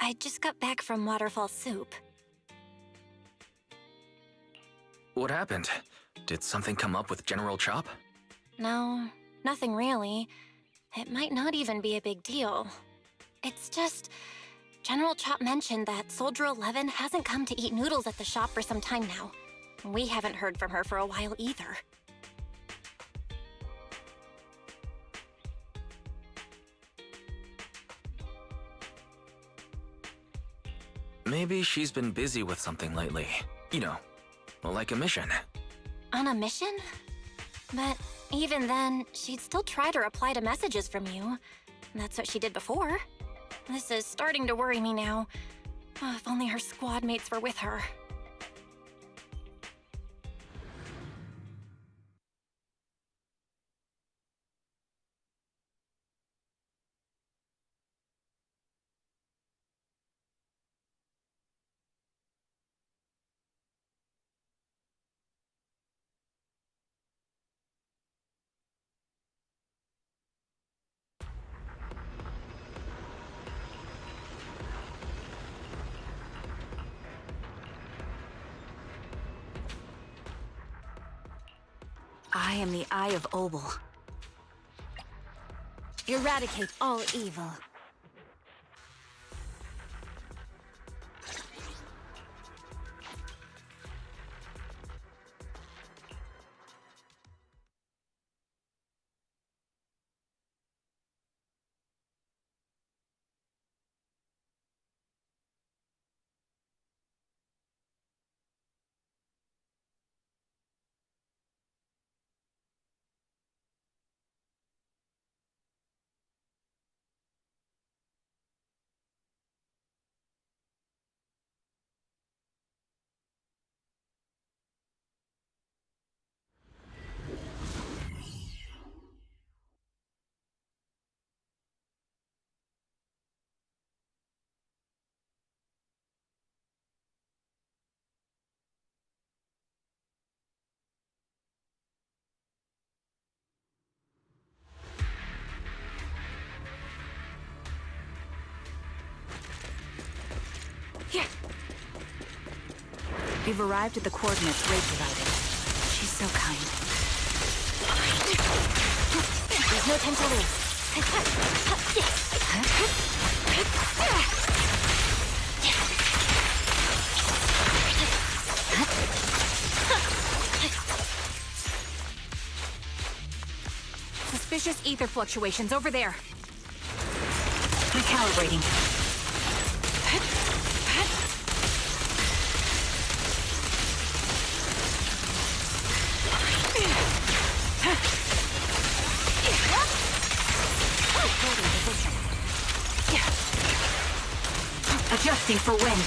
I just got back from Waterfall Soup. What happened? Did something come up with General Chop? No, nothing really. It might not even be a big deal. It's just... General Chop mentioned that Soldier 11 hasn't come to eat noodles at the shop for some time now. We haven't heard from her for a while either. Maybe she's been busy with something lately. You know, like a mission. On a mission? But even then, she'd still try to reply to messages from you. That's what she did before. This is starting to worry me now. Oh, if only her squad mates were with her. I am the Eye of Obel. Eradicate all evil. We've arrived at the coordinates Ray provided. She's so kind. There's no time to lose. Suspicious ether fluctuations over there. Recalibrating. Adjusting for wind.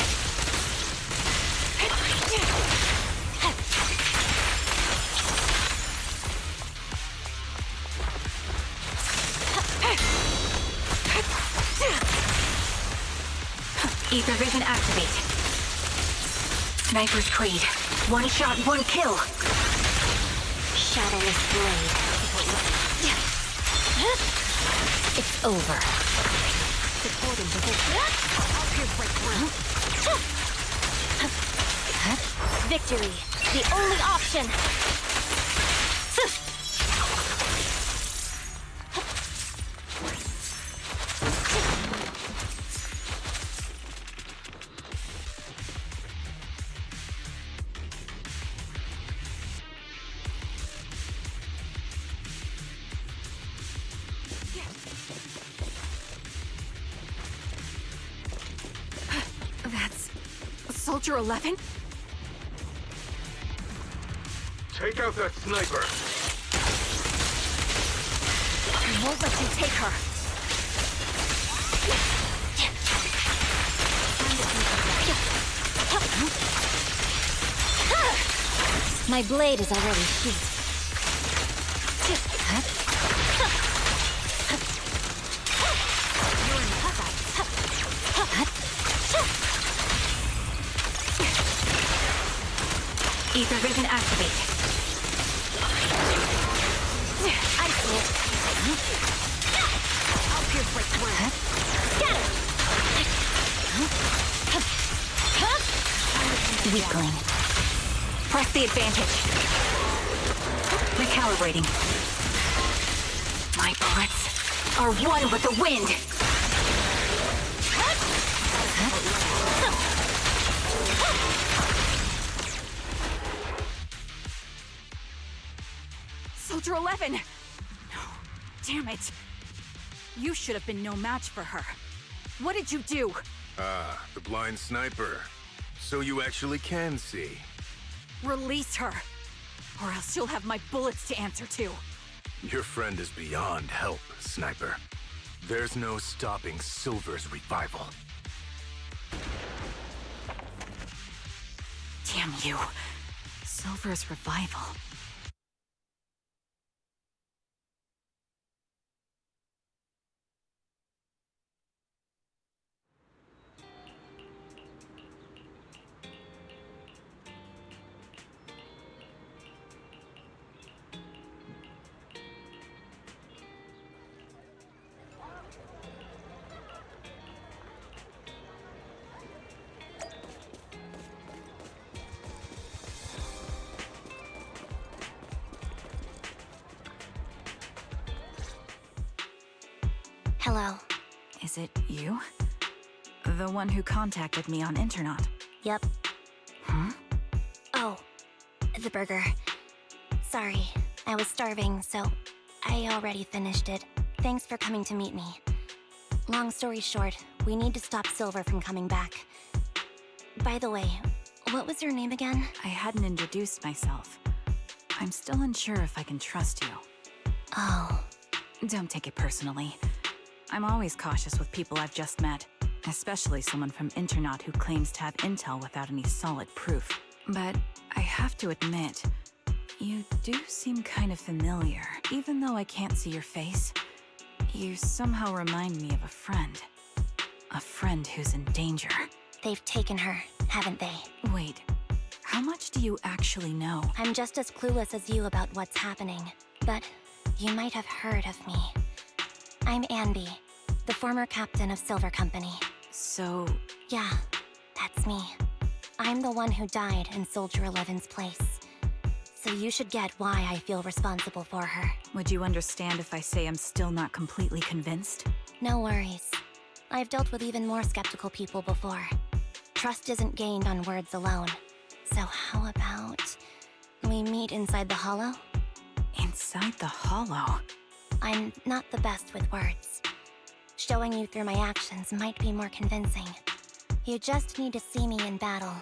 Ether vision activate. Sniper's Creed. One shot, one kill. Shadowless blade. It's over. Supporting position. Victory, the only option. That's Soldier 11? Take out that sniper! I won't let you take her. My blade is already sheathed. Ether vision activate. I see it. I'll pierce right through. Scatter! Weakling. Press the advantage. Recalibrating. My bullets are one with the wind. Soldier 11! No, damn it. You should have been no match for her. What did you do? Ah, the blind sniper. So you actually can see. Release her, or else you'll have my bullets to answer to. Your friend is beyond help, Sniper. There's no stopping Silver's revival. Damn you. Silver's revival. Hello. Is it you? The one who contacted me on Internet? Yep. Huh? Oh, the burger. Sorry, I was starving, so I already finished it. Thanks for coming to meet me. Long story short, we need to stop Silver from coming back. By the way, what was your name again? I hadn't introduced myself. I'm still unsure if I can trust you. Oh. Don't take it personally. I'm always cautious with people I've just met, especially someone from Internet who claims to have intel without any solid proof. But I have to admit, you do seem kind of familiar. Even though I can't see your face, you somehow remind me of a friend. A friend who's in danger. They've taken her, haven't they? Wait, how much do you actually know? I'm just as clueless as you about what's happening, but you might have heard of me. I'm Anby, the former captain of Silver Company. So... Yeah, that's me. I'm the one who died in Soldier 11's place. So you should get why I feel responsible for her. would you understand if I say I'm still not completely convinced? No worries. I've dealt with even more skeptical people before. Trust isn't gained on words alone. So how about we meet inside the Hollow? Inside the Hollow? I'm not the best with words. Showing you through my actions might be more convincing. You just need to see me in battle.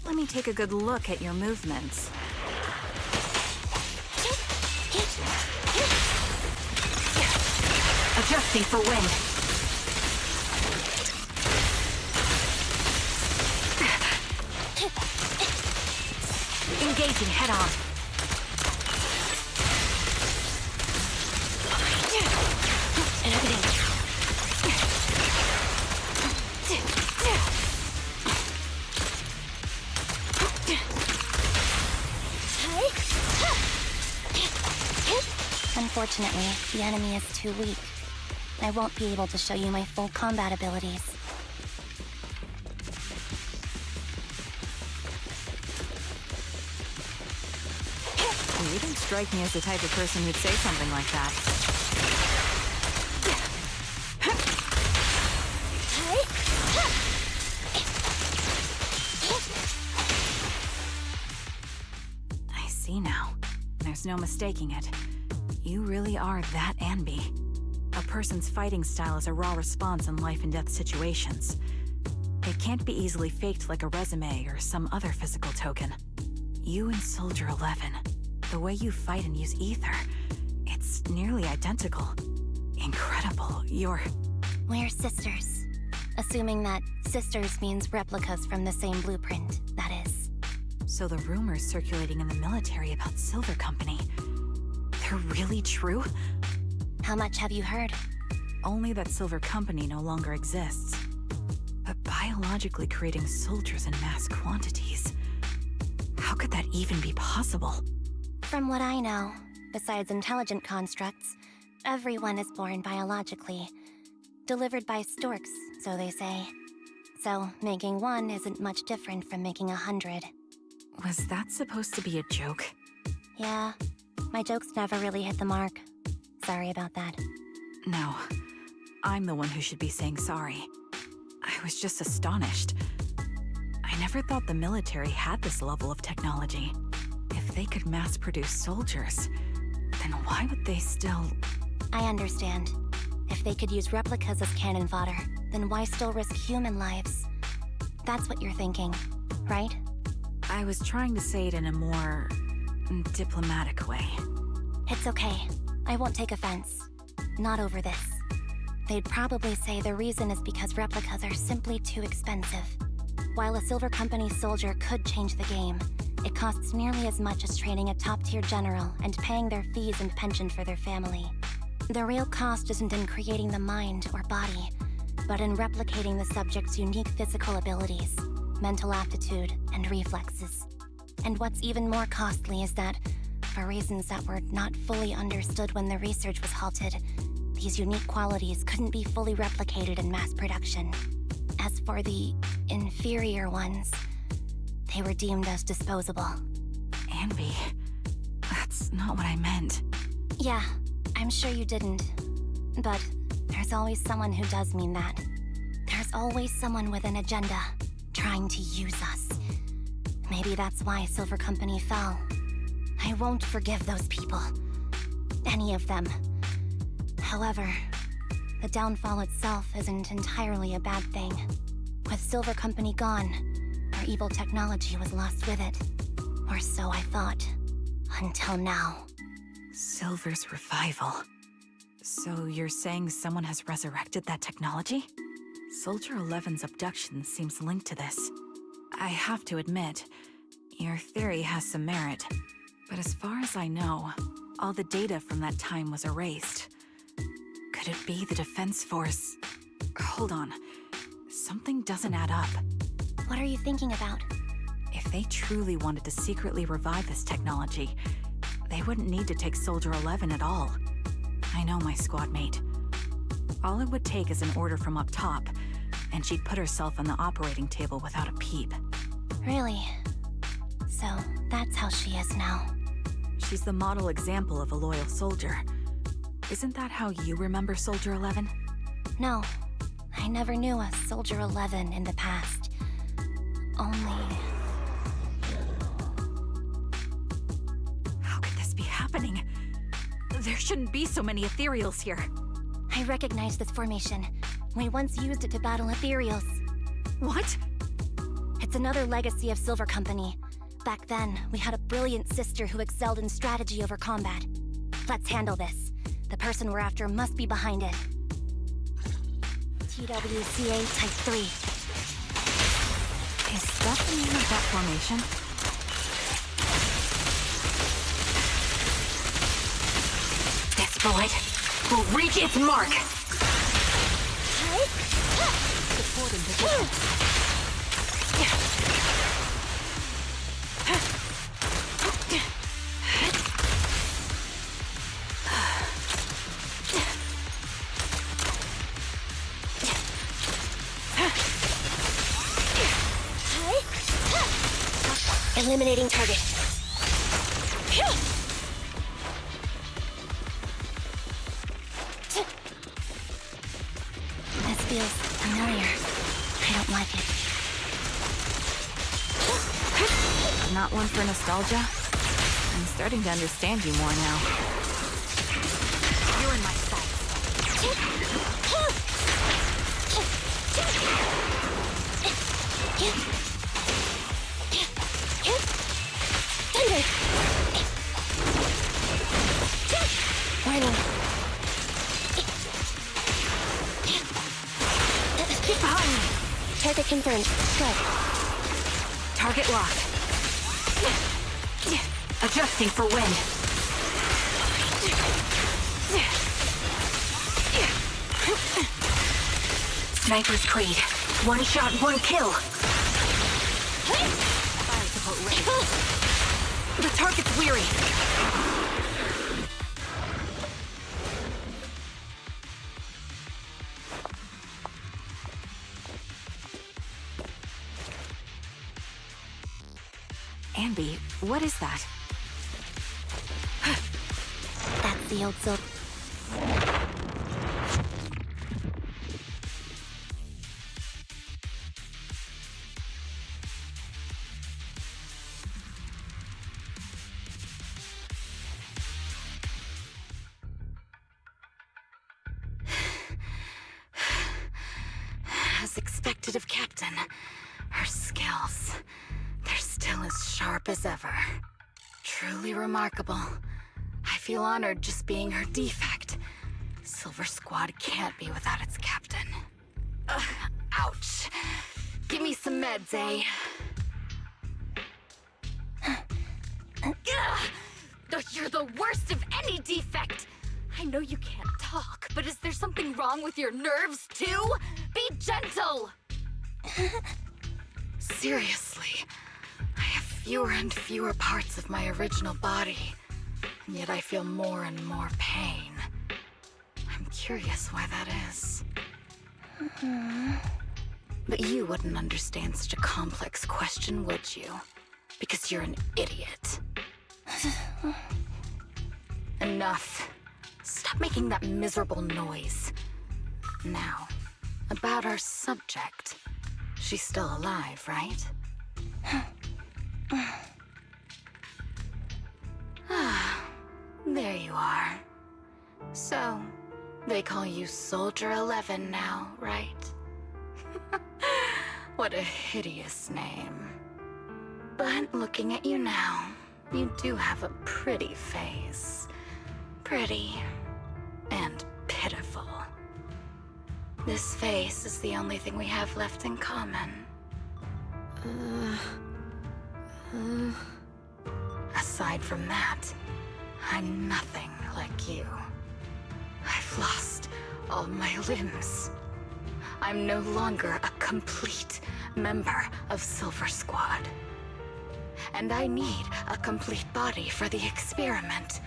Let me take a good look at your movements. Adjusting for wind. Engaging head on. Unfortunately, the enemy is too weak. I won't be able to show you my full combat abilities. You don't strike me as the type of person who'd say something like that. I see now. There's no mistaking it. You really are that Anby. A person's fighting style is a raw response in life and death situations. It can't be easily faked like a resume or some other physical token. You and Soldier 11, the way you fight and use ether, it's nearly identical. Incredible. We're sisters. Assuming that sisters means replicas from the same blueprint, that is. So the rumors circulating in the military about Silver Company, they're really true? How much have you heard? Only that Silver Company no longer exists. But biologically creating soldiers in mass quantities, how could that even be possible? From what I know, besides intelligent constructs, everyone is born biologically. Delivered by storks, so they say. So, making one isn't much different from making 100. Was that supposed to be a joke? Yeah, my jokes never really hit the mark. Sorry about that. No, I'm the one who should be saying sorry. I was just astonished. I never thought the military had this level of technology. If they could mass-produce soldiers, then why would they still... I understand. If they could use replicas as cannon fodder, then why still risk human lives? That's what you're thinking, right? I was trying to say it in a more... diplomatic way. It's okay. I won't take offense. Not over this. They'd probably say the reason is because replicas are simply too expensive. While a Silver Company soldier could change the game, it costs nearly as much as training a top-tier general and paying their fees and pension for their family. The real cost isn't in creating the mind or body, but in replicating the subject's unique physical abilities, mental aptitude, and reflexes. And what's even more costly is that, for reasons that were not fully understood when the research was halted, these unique qualities couldn't be fully replicated in mass production. As for the inferior ones, they were deemed as disposable. Anby, that's not what I meant. Yeah, I'm sure you didn't. But there's always someone who does mean that. There's always someone with an agenda, trying to use us. Maybe that's why Silver Company fell. I won't forgive those people. Any of them. However, the downfall itself isn't entirely a bad thing. With Silver Company gone, our evil technology was lost with it. Or so I thought. Until now. Silver's revival. So you're saying someone has resurrected that technology? Soldier 11's abduction seems linked to this. I have to admit, your theory has some merit. But as far as I know, all the data from that time was erased. Could it be the Defense Force? Hold on. Something doesn't add up. What are you thinking about? If they truly wanted to secretly revive this technology, they wouldn't need to take Soldier 11 at all. I know my squad mate. All it would take is an order from up top, and she'd put herself on the operating table without a peep. Really? So, that's how she is now. She's the model example of a loyal soldier. Isn't that how you remember Soldier 11? No, I never knew a Soldier 11 in the past. Only... How could this be happening? There shouldn't be so many ethereals here. I recognize this formation. We once used it to battle ethereals. What? It's another legacy of Silver Company. Back then, we had a brilliant sister who excelled in strategy over combat. Let's handle this. The person we're after must be behind it. TWCA Type 3. Is that the name of that formation? This bullet will reach its mark! Supporting position. Eliminating target. Phew! This feels familiar. I don't like it. Not one for nostalgia? I'm starting to understand you more now. You're in my sights. Thunder! Warning. Get behind me! Target confirmed. Go. Target locked. Adjusting for wind. Sniper's Creed. One shot, one kill. Fire support ready. The target's weary. Anby, what is that? That's the old silk. As expected of Captain, her skills, they're still as sharp as ever. Truly remarkable. I feel honored just being her defect. Silver Squad can't be without its captain. Ouch. Give me some meds, eh? You're the worst of any defect! I know you can't talk, but is there something wrong with your nerves, too? Be gentle! Seriously, I have fewer and fewer parts of my original body, and yet I feel more and more pain. I'm curious why that is. But you wouldn't understand such a complex question, would you? Because you're an idiot. Enough. Stop making that miserable noise. Now, about our subject. She's still alive, right? There you are. So, they call you Soldier 11 now, right? What a hideous name. But looking at you now, you do have a pretty face. Pretty and pitiful. This face is the only thing we have left in common. Aside from that, I'm nothing like you. I've lost all my limbs. I'm no longer a complete member of Silver Squad. And I need a complete body for the experiment.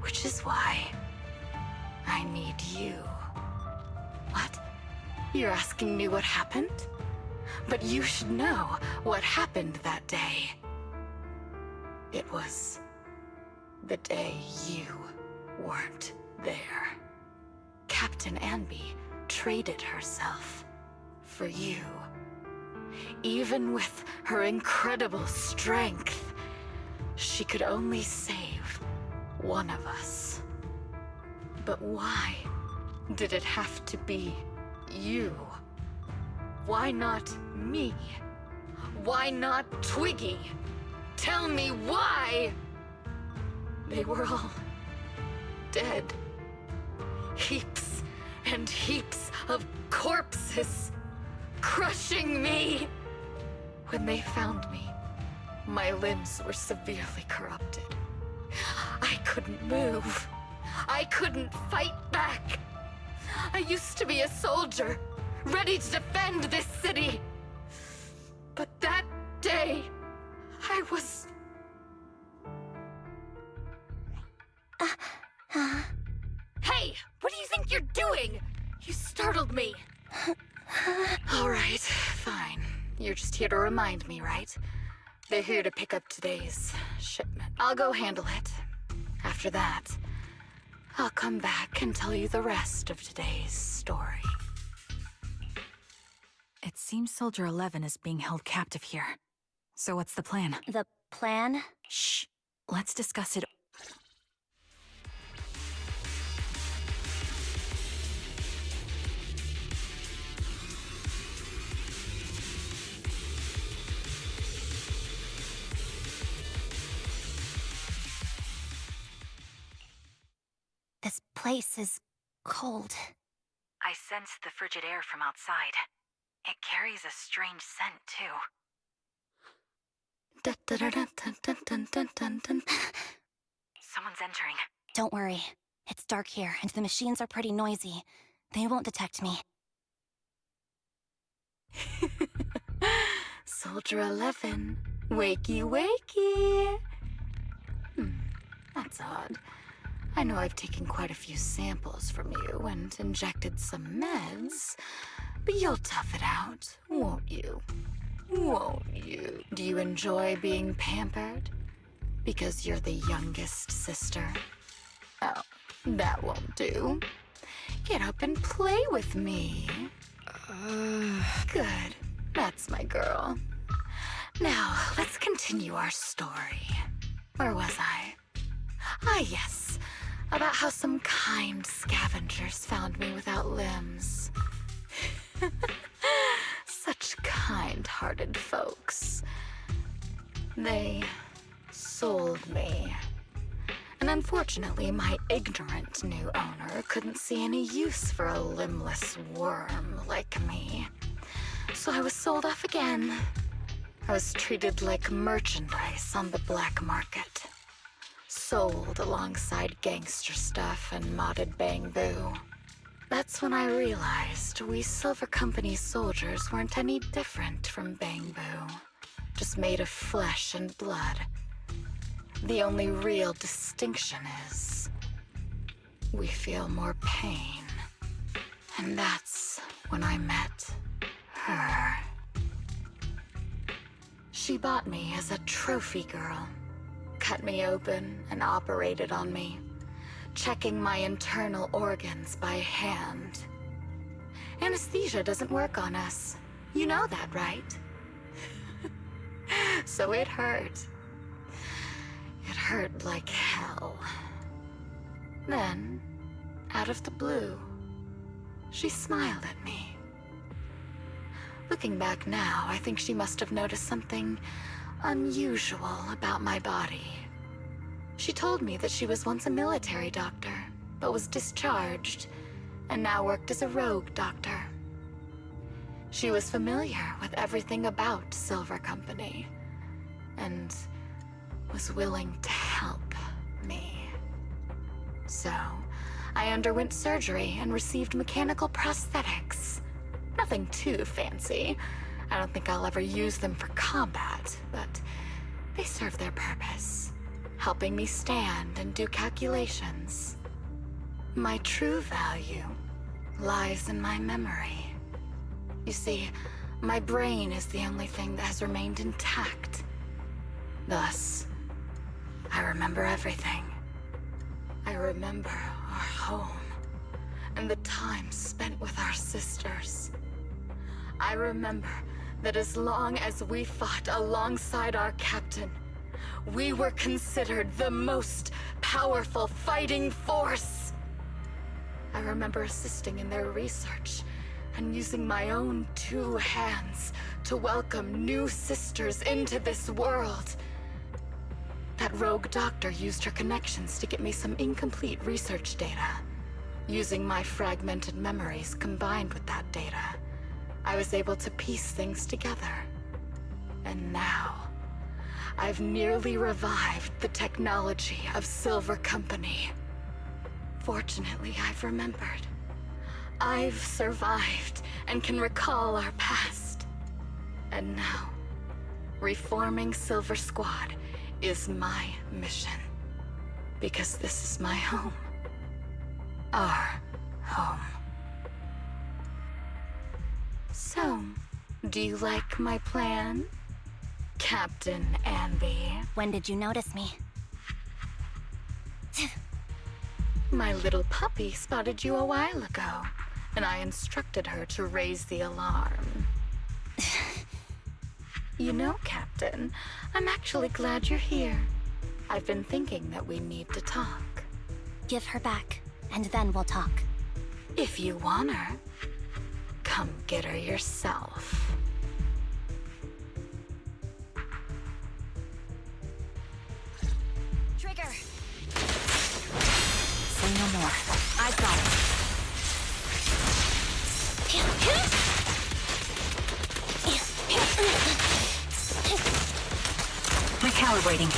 Which is why I need you. What? You're asking me what happened? But you should know what happened that day. It was the day you weren't there. Captain Anby traded herself for you. Even with her incredible strength, she could only save one of us. But why did it have to be you? Why not me? Why not Twiggy? Tell me why! They were all dead. Heaps and heaps of corpses crushing me. When they found me, my limbs were severely corrupted. I couldn't move. I couldn't fight back. I used to be a soldier, ready to defend this city. But that day, I was... Hey, what do you think you're doing? You startled me. All right, fine. You're just here to remind me, right? They're here to pick up today's shipment. I'll go handle it. After that, I'll come back and tell you the rest of today's story. It seems Soldier 11 is being held captive here. So what's the plan? The plan? Shh. Let's discuss it. This place is cold. I sensed the frigid air from outside. It carries a strange scent, too. Someone's entering. Don't worry. It's dark here, and the machines are pretty noisy. They won't detect me. Soldier 11, wakey wakey. That's odd. I know I've taken quite a few samples from you and injected some meds, but you'll tough it out, won't you? Won't you? Do you enjoy being pampered? Because you're the youngest sister? Oh, that won't do. Get up and play with me. Good. That's my girl. Now, let's continue our story. Where was I? Ah, yes. About how some kind scavengers found me without limbs. Such kind-hearted folks. They sold me. And unfortunately, my ignorant new owner couldn't see any use for a limbless worm like me. So I was sold off again. I was treated like merchandise on the black market. Sold alongside gangster stuff and modded bamboo. That's when I realized we Silver Company soldiers weren't any different from bamboo. Just made of flesh and blood. The only real distinction is we feel more pain. And that's when I met her. She bought me as a trophy girl. Cut me open and operated on me, checking my internal organs by hand. Anesthesia doesn't work on us. You know that, right? So it hurt. It hurt like hell. Then, out of the blue, she smiled at me. Looking back now, I think she must have noticed something unusual about my body. She told me that she was once a military doctor, but was discharged, and now worked as a rogue doctor. She was familiar with everything about Silver Company, and was willing to help me. So, I underwent surgery and received mechanical prosthetics. Nothing too fancy. I don't think I'll ever use them for combat, but they serve their purpose, helping me stand and do calculations. My true value lies in my memory. You see, my brain is the only thing that has remained intact. Thus, I remember everything. I remember our home and the time spent with our sisters. I remember that as long as we fought alongside our captain, we were considered the most powerful fighting force. I remember assisting in their research and using my own 2 hands to welcome new sisters into this world. That rogue doctor used her connections to get me some incomplete research data. Using my fragmented memories combined with that data, I was able to piece things together. And now, I've nearly revived the technology of Silver Company. Fortunately, I've remembered. I've survived and can recall our past. And now, reforming Silver Squad is my mission. Because this is my home. Our home. So, do you like my plan? Captain Anby. When did you notice me? My little puppy spotted you a while ago, and I instructed her to raise the alarm. You know, Captain, I'm actually glad you're here. I've been thinking that we need to talk. Give her back, and then we'll talk. If you want her, come get her yourself. Trigger! Say no more. I've got it. Recalibrating.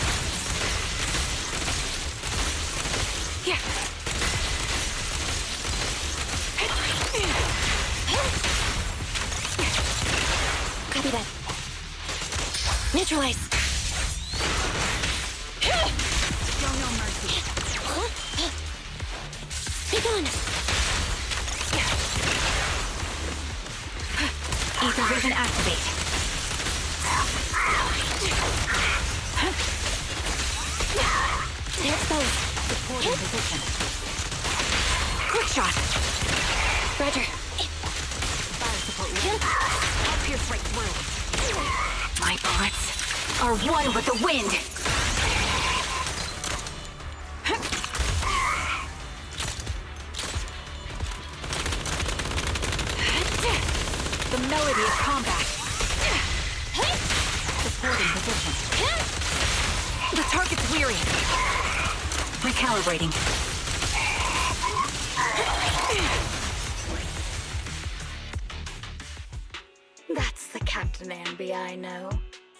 Yeah. Copy that. Neutralize. Show no mercy. Be gone. Ether vision activate. They're exposed. Supporting position. Quick shot. Roger. Fire support ready. I'll pierce right through. My bullets are one with the wind. The melody of combat. Supporting position. The target's weary. Recalibrating. That's the Captain Anby I know.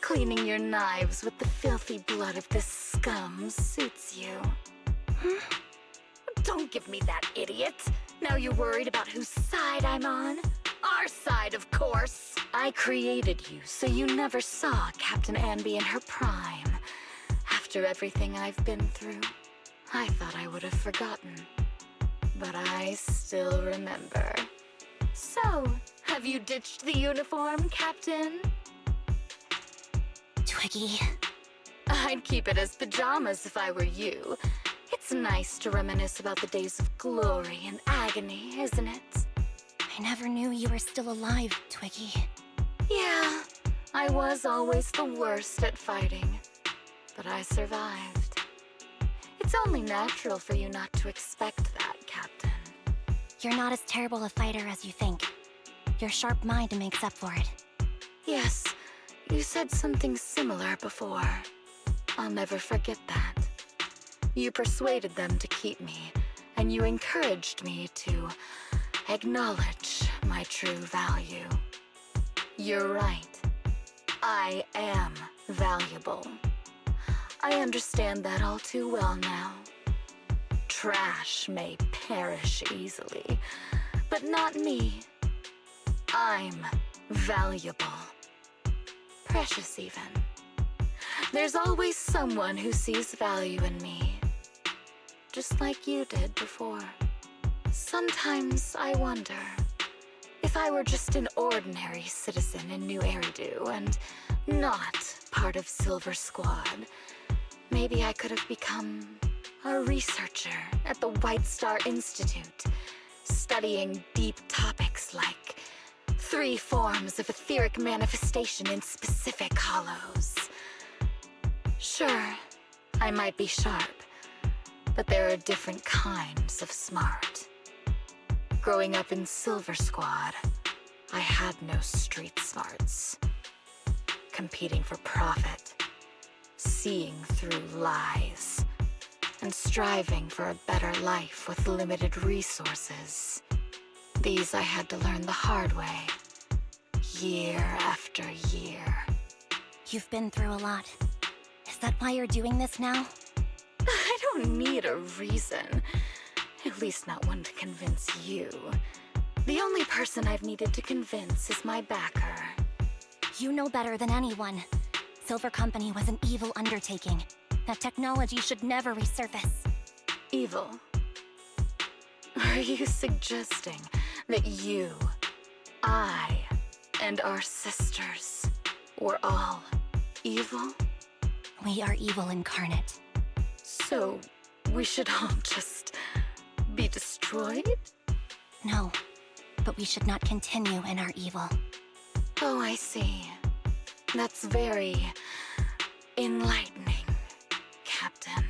Cleaning your knives with the filthy blood of this scum suits you. Don't give me that, idiot. Now you're worried about whose side I'm on? Our side, of course. I created you so you never saw Captain Anby in her prime. After everything I've been through, I thought I would have forgotten. But I still remember. So, have you ditched the uniform, Captain? Twiggy. I'd keep it as pajamas if I were you. It's nice to reminisce about the days of glory and agony, isn't it? I never knew you were still alive, Twiggy. Yeah, I was always the worst at fighting. But I survived. It's only natural for you not to expect that, Captain. You're not as terrible a fighter as you think. Your sharp mind makes up for it. Yes, you said something similar before. I'll never forget that. You persuaded them to keep me, and you encouraged me to acknowledge my true value. You're right. I am valuable. I understand that all too well now. Trash may perish easily, but not me. I'm valuable. Precious even. There's always someone who sees value in me, just like you did before. Sometimes I wonder if I were just an ordinary citizen in New Eridu and not part of Silver Squad, maybe I could have become a researcher at the White Star Institute, studying deep topics like 3 forms of etheric manifestation in specific hollows. Sure, I might be sharp, but there are different kinds of smart. Growing up in Silver Squad, I had no street smarts. Competing for profit, seeing through lies, and striving for a better life with limited resources. These I had to learn the hard way, year after year. You've been through a lot. Is that why you're doing this now? I don't need a reason. At least not one to convince you. The only person I've needed to convince is my backer. You know better than anyone. Silver Company was an evil undertaking. That technology should never resurface. Evil? Are you suggesting that you, I, and our sisters were all evil? We are evil incarnate. So, we should all just be destroyed? No, but we should not continue in our evil. Oh, I see. That's very enlightening, Captain.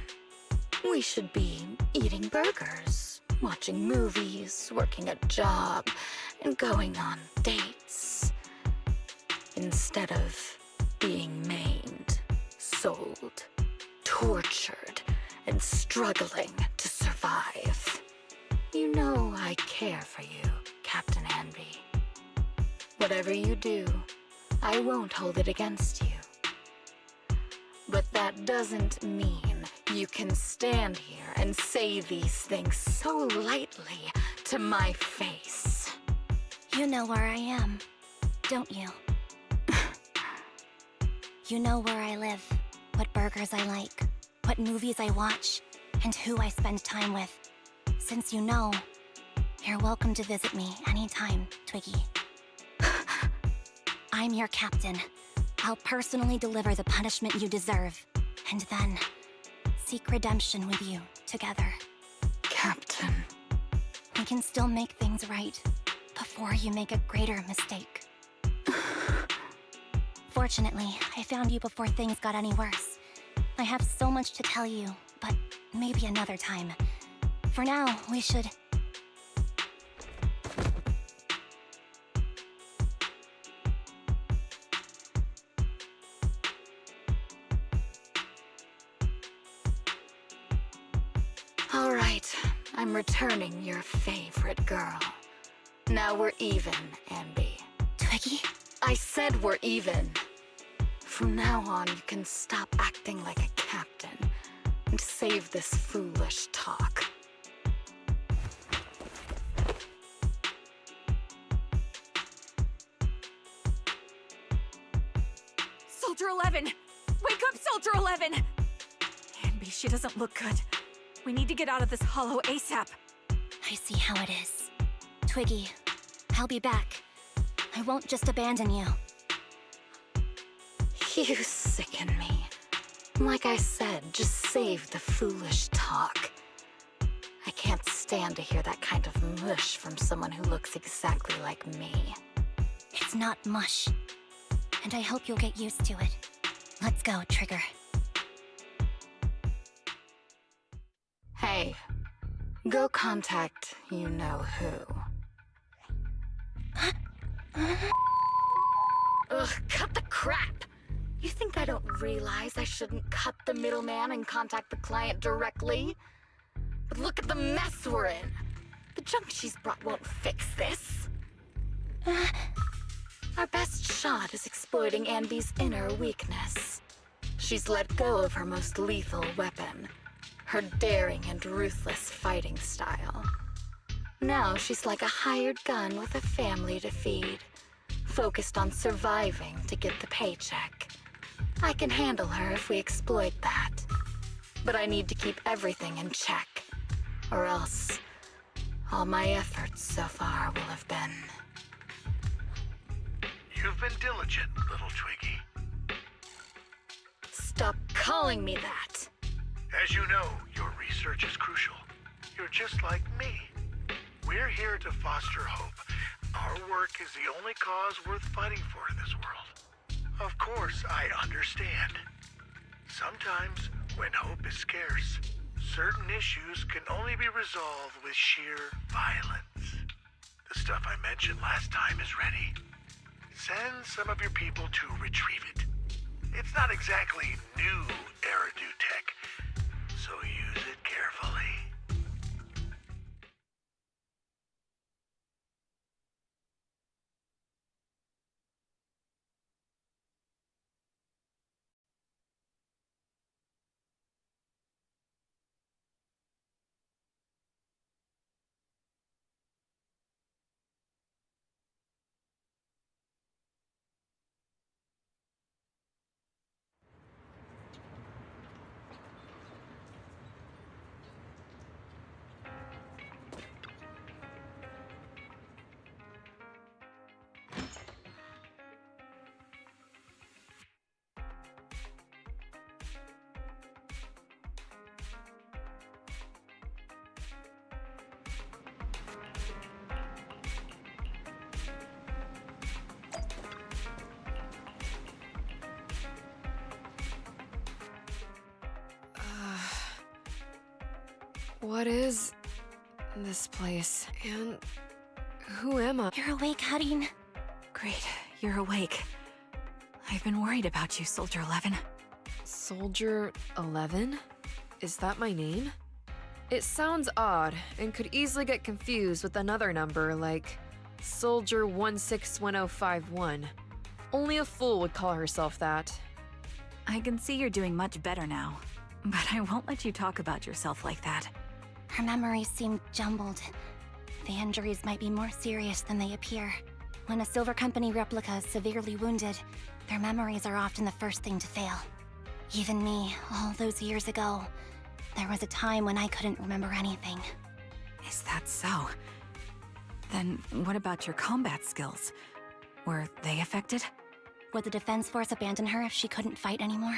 We should be eating burgers, watching movies, working a job, and going on dates. Instead of being maimed, sold, tortured, and struggling to survive. You know I care for you, Captain Anby. Whatever you do, I won't hold it against you. But that doesn't mean you can stand here and say these things so lightly to my face. You know where I am, don't you? You know where I live, what burgers I like, what movies I watch, and who I spend time with. Since you know, you're welcome to visit me anytime, Twiggy. I'm your captain. I'll personally deliver the punishment you deserve, and then seek redemption with you together. Captain. We can still make things right before you make a greater mistake. Fortunately, I found you before things got any worse. I have so much to tell you, but maybe another time. For now, we should... All right, I'm returning your favorite girl. Now we're even, Anby. Twiggy? I said we're even. From now on, you can stop acting like a captain and save this foolish talk. Soldier 11! Wake up, Soldier 11! Anby, she doesn't look good. We need to get out of this hollow ASAP. I see how it is. Twiggy, I'll be back. I won't just abandon you. You sicken me. Like I said, just save the foolish talk. I can't stand to hear that kind of mush from someone who looks exactly like me. It's not mush. And I hope you'll get used to it. Let's go, Trigger. Hey, go contact you-know-who. Ugh, cut the crap! You think I don't realize I shouldn't cut the middleman and contact the client directly? But look at the mess we're in! The junk she's brought won't fix this. Our best shot is exploiting Anby's inner weakness. She's let go of her most lethal weapon, her daring and ruthless fighting style. Now she's like a hired gun with a family to feed, focused on surviving to get the paycheck. I can handle her if we exploit that. But I need to keep everything in check, or else all my efforts so far will have been... You've been diligent, little Twiggy. Stop calling me that! As you know, your research is crucial. You're just like me. We're here to foster hope. Our work is the only cause worth fighting for in this world. Of course, I understand. Sometimes, when hope is scarce, certain issues can only be resolved with sheer violence. The stuff I mentioned last time is ready. Send some of your people to retrieve it. It's not exactly new Eridu tech, so use it carefully. What is this place? And who am I? You're awake, Hadeen. Great, you're awake. I've been worried about you, Soldier 11. Soldier 11? Is that my name? It sounds odd and could easily get confused with another number like Soldier 161051. Only a fool would call herself that. I can see you're doing much better now, but I won't let you talk about yourself like that. Her memories seem jumbled. The injuries might be more serious than they appear. When a Silver Company replica is severely wounded, their memories are often the first thing to fail. Even me, all those years ago, there was a time when I couldn't remember anything. Is that so? Then what about your combat skills? Were they affected? Would the Defense Force abandon her if she couldn't fight anymore?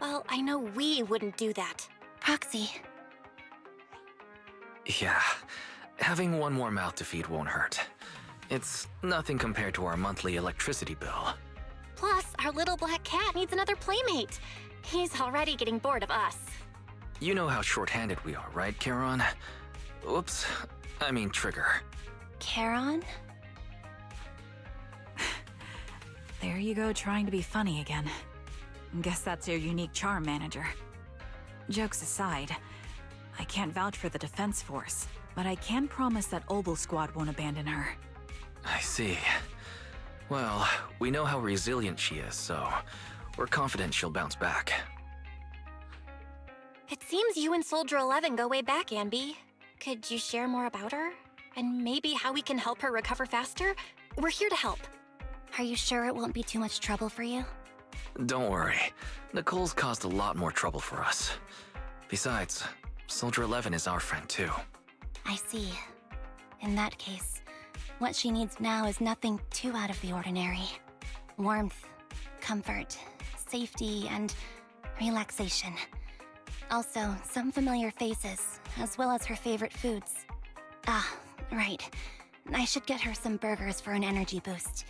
Well, I know we wouldn't do that. Proxy. Yeah, having one more mouth to feed won't hurt. It's nothing compared to our monthly electricity bill. Plus, our little black cat needs another playmate. He's already getting bored of us. You know how short-handed we are, right, Charon? Oops, I mean Trigger. Charon? There you go, trying to be funny again. Guess that's your unique charm, Manager. Jokes aside, I can't vouch for the Defense Force, but I can promise that Obel Squad won't abandon her. I see. Well, we know how resilient she is, so we're confident she'll bounce back. It seems you and Soldier 11 go way back, Anby. Could you share more about her? And maybe how we can help her recover faster? We're here to help. Are you sure it won't be too much trouble for you? Don't worry. Nicole's caused a lot more trouble for us. Besides, Soldier 11 is our friend too. I see. In that case, what she needs now is nothing too out of the ordinary. Warmth, comfort, safety, and relaxation. Also, some familiar faces, as well as her favorite foods. Ah, right. I should get her some burgers for an energy boost.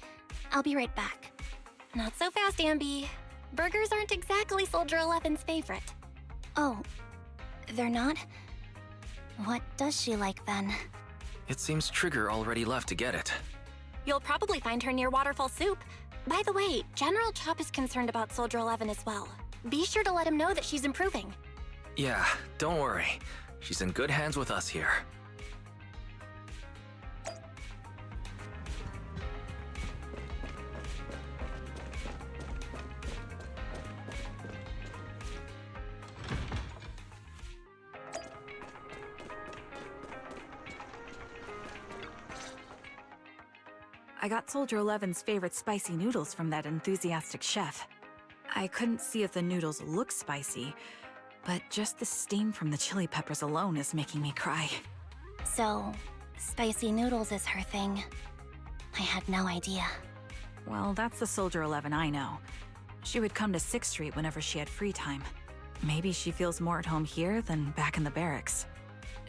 I'll be right back. Not so fast, Anby. Burgers aren't exactly Soldier 11's favorite. Oh, they're not? What does she like then? It seems Trigger already left to get it. You'll probably find her near Waterfall Soup. By the way, General Chop is concerned about Soldier 11 as well. Be sure to let him know that she's improving. Yeah, don't worry. She's in good hands with us here. I got Soldier 11's favorite spicy noodles from that enthusiastic chef. I couldn't see if the noodles look spicy, but just the steam from the chili peppers alone is making me cry. So, spicy noodles is her thing. I had no idea. Well, that's the Soldier 11 I know. She would come to 6th Street whenever she had free time. Maybe she feels more at home here than back in the barracks.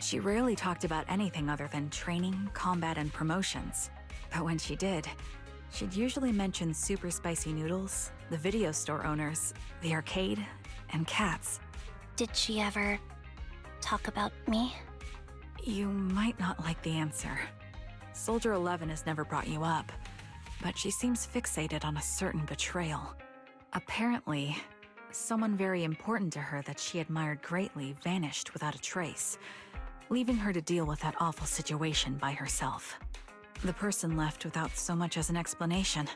She rarely talked about anything other than training, combat, and promotions. But when she did, she'd usually mention super spicy noodles, the video store owners, the arcade, and cats. Did she ever talk about me? You might not like the answer. Soldier 11 has never brought you up, but she seems fixated on a certain betrayal. Apparently, someone very important to her that she admired greatly vanished without a trace, leaving her to deal with that awful situation by herself. The person left without so much as an explanation.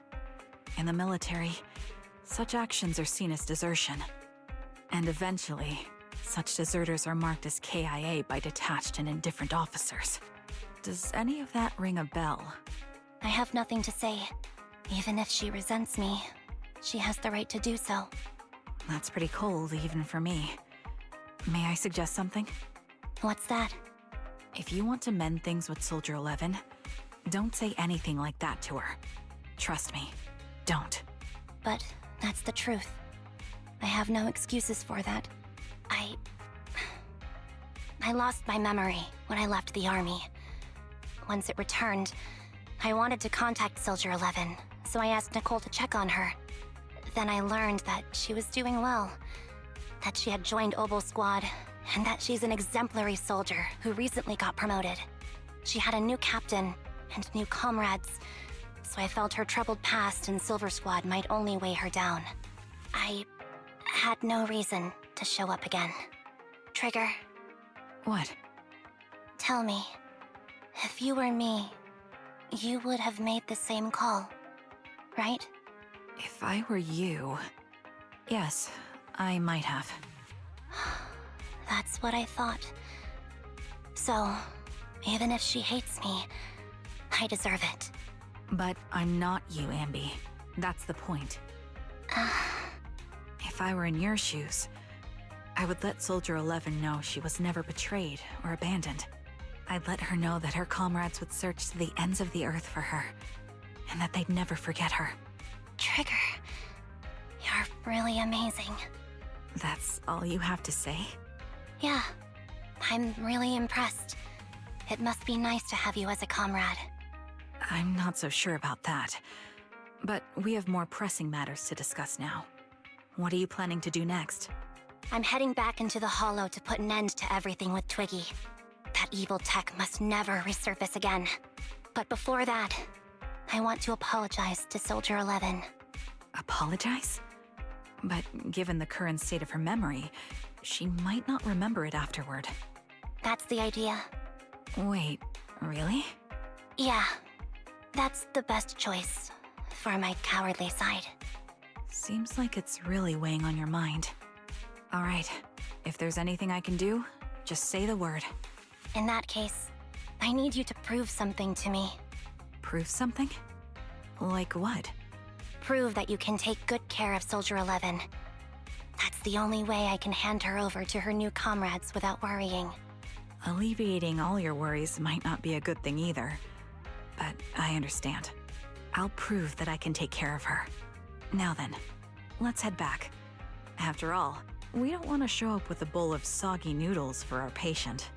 In the military, such actions are seen as desertion. And eventually, such deserters are marked as KIA by detached and indifferent officers. Does any of that ring a bell? I have nothing to say. Even if she resents me, she has the right to do so. That's pretty cold, even for me. May I suggest something? What's that? If you want to mend things with Soldier 11, don't say anything like that to her. Trust me, don't. But that's the truth. I have no excuses for that. I lost my memory when I left the army. Once it returned, I wanted to contact Soldier 11, so I asked Nicole to check on her. Then I learned that she was doing well, that she had joined Obel Squad, and that she's an exemplary soldier who recently got promoted. She had a new captain and new comrades, so I felt her troubled past in Silver Squad might only weigh her down. I had no reason to show up again. Trigger, What? tell me, if you were me, you would have made the same call, right? If I were you... Yes, I might have. That's what I thought. So, even if she hates me, I deserve it. But I'm not you, Anby. That's the point. If I were in your shoes, I would let Soldier 11 know she was never betrayed or abandoned. I'd let her know that her comrades would search to the ends of the earth for her, and that they'd never forget her. Trigger, you're really amazing. That's all you have to say? Yeah, I'm really impressed. It must be nice to have you as a comrade. I'm not so sure about that. But we have more pressing matters to discuss now. What are you planning to do next? I'm heading back into the Hollow to put an end to everything with Twiggy. That evil tech must never resurface again. But before that, I want to apologize to Soldier 11. Apologize? But given the current state of her memory, she might not remember it afterward. That's the idea. Wait, really? Yeah, that's the best choice for my cowardly side. Seems like it's really weighing on your mind. All right, if there's anything I can do, just say the word. In that case, I need you to prove something to me. Prove something? Like what? Prove that you can take good care of Soldier 11. That's the only way I can hand her over to her new comrades without worrying. Alleviating all your worries might not be a good thing either. But I understand. I'll prove that I can take care of her. Now then, let's head back. After all, we don't want to show up with a bowl of soggy noodles for our patient.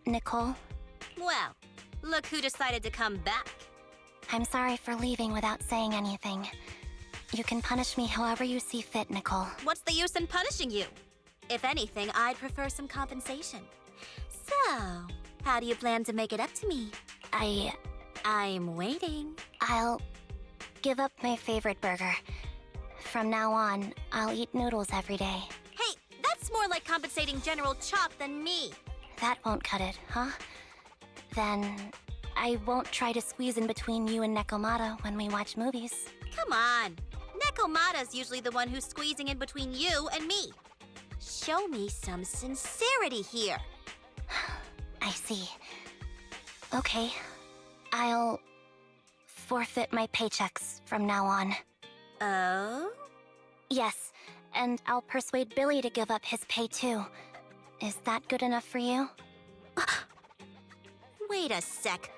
Nicole, Well, look who decided to come back. I'm sorry for leaving without saying anything. You can punish me however you see fit, Nicole. What's the use in punishing you? If anything, I'd prefer some compensation. So, how do you plan to make it up to me? I'm waiting. I'll give up my favorite burger. From now on, I'll eat noodles every day. Hey, that's more like compensating General Chop than me. That won't cut it, huh? Then I won't try to squeeze in between you and Nekomata when we watch movies. Come on. Nekomata's usually the one who's squeezing in between you and me. Show me some sincerity here. I see. Okay, I'll forfeit my paychecks from now on. Oh? Yes, and I'll persuade Billy to give up his pay too. Is that good enough for you? Wait a sec.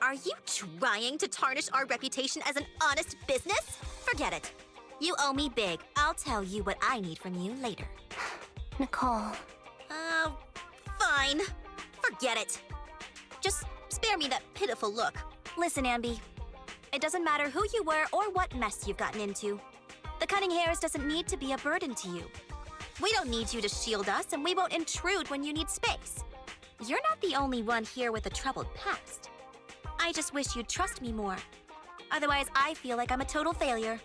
Are you trying to tarnish our reputation as an honest business? Forget it. You owe me big. I'll tell you what I need from you later. Nicole. Fine. Forget it. Just spare me that pitiful look. Listen, Anby. It doesn't matter who you were or what mess you've gotten into. The cutting hairs doesn't need to be a burden to you. We don't need you to shield us, and we won't intrude when you need space. You're not the only one here with a troubled past. I just wish you'd trust me more. Otherwise, I feel like I'm a total failure.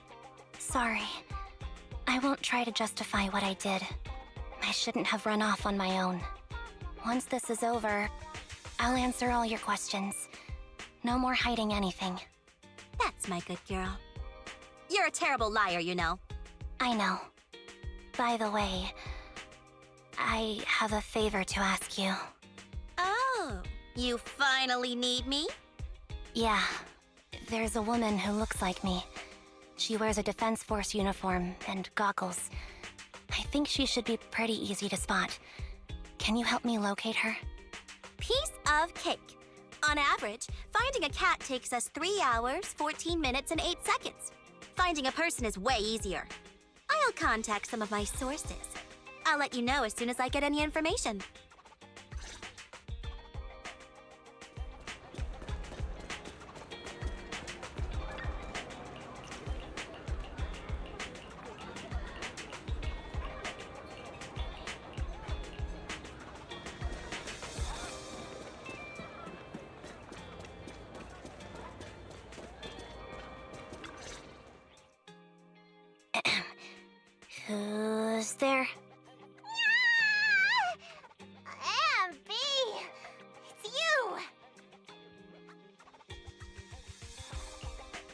Sorry. I won't try to justify what I did. I shouldn't have run off on my own. Once this is over, I'll answer all your questions. No more hiding anything. That's my good girl. You're a terrible liar, you know. I know. By the way, I have a favor to ask you. Oh, you finally need me? Yeah, there's a woman who looks like me. She wears a Defense Force uniform and goggles. I think she should be pretty easy to spot. Can you help me locate her? Piece of cake. On average, finding a cat takes us 3 hours, 14 minutes, and 8 seconds. Finding a person is way easier. I'll contact some of my sources. I'll let you know as soon as I get any information. Who's there? Anby! It's you!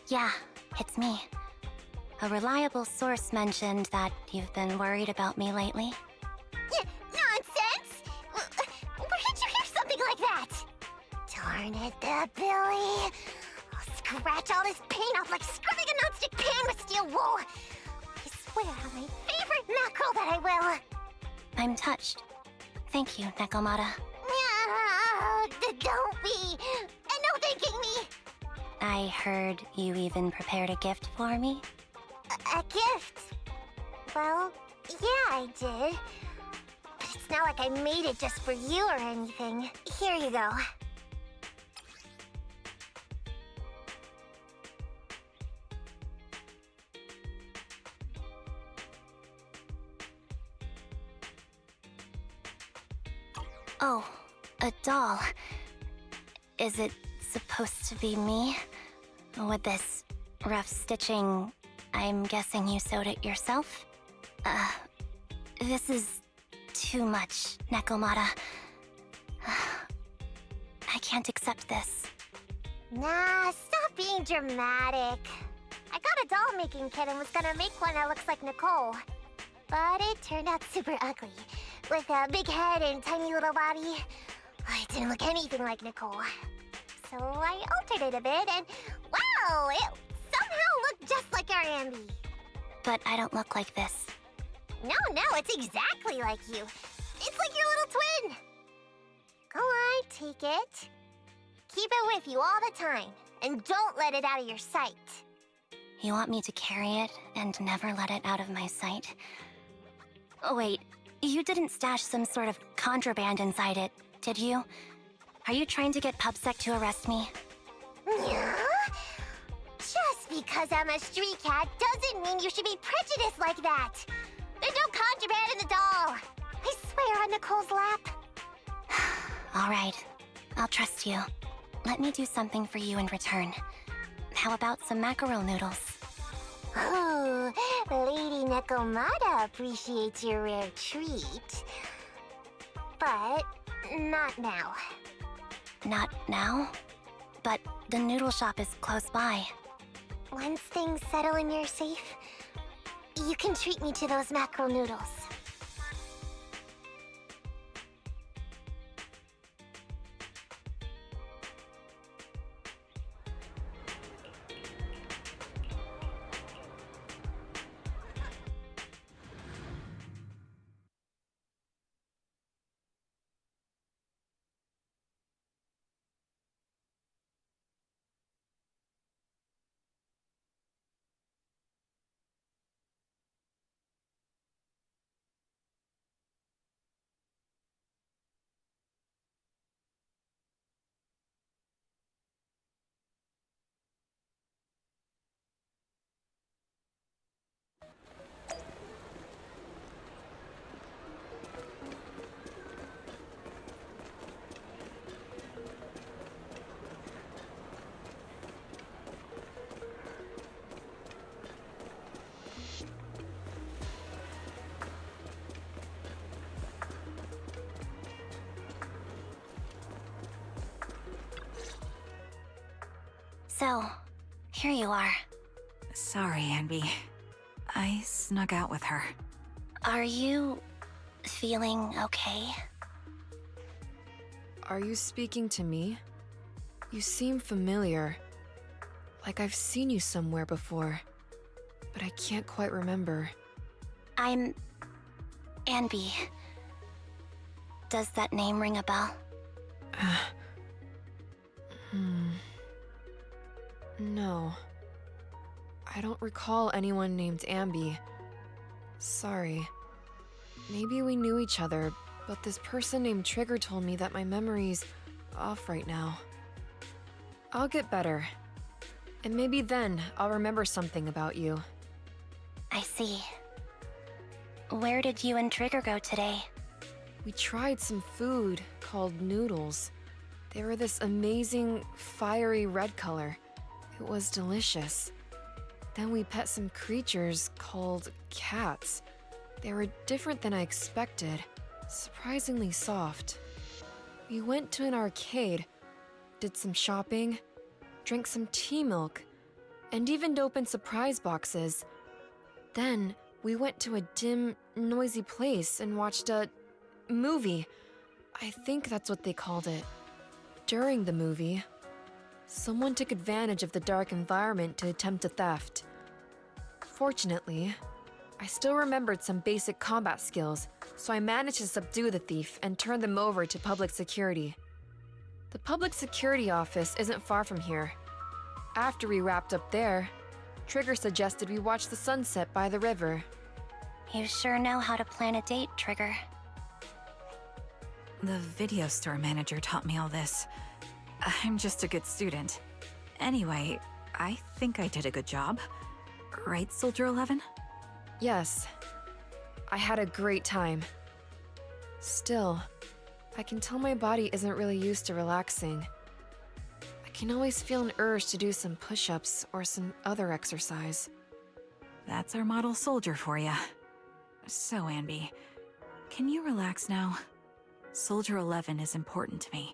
Yeah, it's me. A reliable source mentioned that you've been worried about me lately. Nonsense! Where did you hear something like that? Darn it, Billy. I'll scratch all this paint off like scrubbing a nonstick pan with steel wool. I swear on my favorite mackerel that I will. I'm touched. Thank you, Nekomata. Don't be. And no thanking me. I heard you even prepared a gift for me. A gift? Well, yeah, I did. But it's not like I made it just for you or anything. Here you go. Oh, a doll. Is it supposed to be me? With this rough stitching, I'm guessing you sewed it yourself? This is too much, Nekomata. I can't accept this. Nah, stop being dramatic. I got a doll-making kit and was gonna make one that looks like Nicole. But it turned out super ugly, with a big head and tiny little body. It didn't look anything like Nicole. So I altered it a bit and, wow, it somehow looked just like our Anby. But I don't look like this. No, it's exactly like you. It's like your little twin. Go on, take it. Keep it with you all the time, and don't let it out of your sight. You want me to carry it and never let it out of my sight? Oh, wait, you didn't stash some sort of contraband inside it, did you? Are you trying to get PubSec to arrest me? Yeah? Just because I'm a street cat doesn't mean you should be prejudiced like that. There's no contraband in the doll. I swear on Nicole's lap. All right, I'll trust you. Let me do something for you in return. How about some mackerel noodles? Ooh, Lady Nekomata appreciates your rare treat. But not now. Not now? But the noodle shop is close by. Once things settle and you're safe, you can treat me to those mackerel noodles. So, here you are. Sorry, Anby. I snuck out with her. Are you feeling okay? Are you speaking to me? You seem familiar. Like I've seen you somewhere before. But I can't quite remember. I'm Anby. Does that name ring a bell? No. I don't recall anyone named Amby. Sorry. Maybe we knew each other, but this person named Trigger told me that my memory's off right now. I'll get better. And maybe then I'll remember something about you. I see. Where did you and Trigger go today? We tried some food called noodles. They were this amazing, fiery red color. It was delicious. Then we pet some creatures called cats. They were different than I expected, surprisingly soft. We went to an arcade, did some shopping, drank some tea milk, and even opened surprise boxes. Then we went to a dim, noisy place and watched a movie. I think that's what they called it. During the movie, someone took advantage of the dark environment to attempt a theft. Fortunately, I still remembered some basic combat skills, so I managed to subdue the thief and turn them over to public security. The public security office isn't far from here. After we wrapped up there, Trigger suggested we watch the sunset by the river. You sure know how to plan a date, Trigger. The video store manager taught me all this. I'm just a good student. Anyway, I think I did a good job. Right, Soldier 11? Yes, I had a great time. Still, I can tell my body isn't really used to relaxing. I can always feel an urge to do some push-ups or some other exercise. That's our model soldier for you. So, Anby, can you relax now? Soldier 11 is important to me.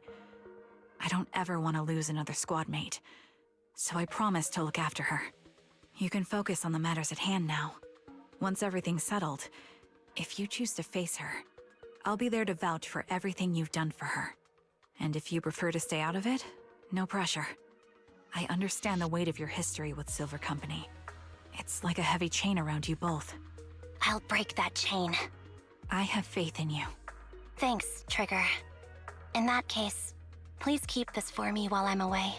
I don't ever want to lose another squad mate, so I promise to look after her. You can focus on the matters at hand now. Once everything's settled, if you choose to face her, I'll be there to vouch for everything you've done for her. And if you prefer to stay out of it, no pressure. I understand the weight of your history with Silver Company. It's like a heavy chain around you both. I'll break that chain. I have faith in you. Thanks, Trigger. In that case, please keep this for me while I'm away.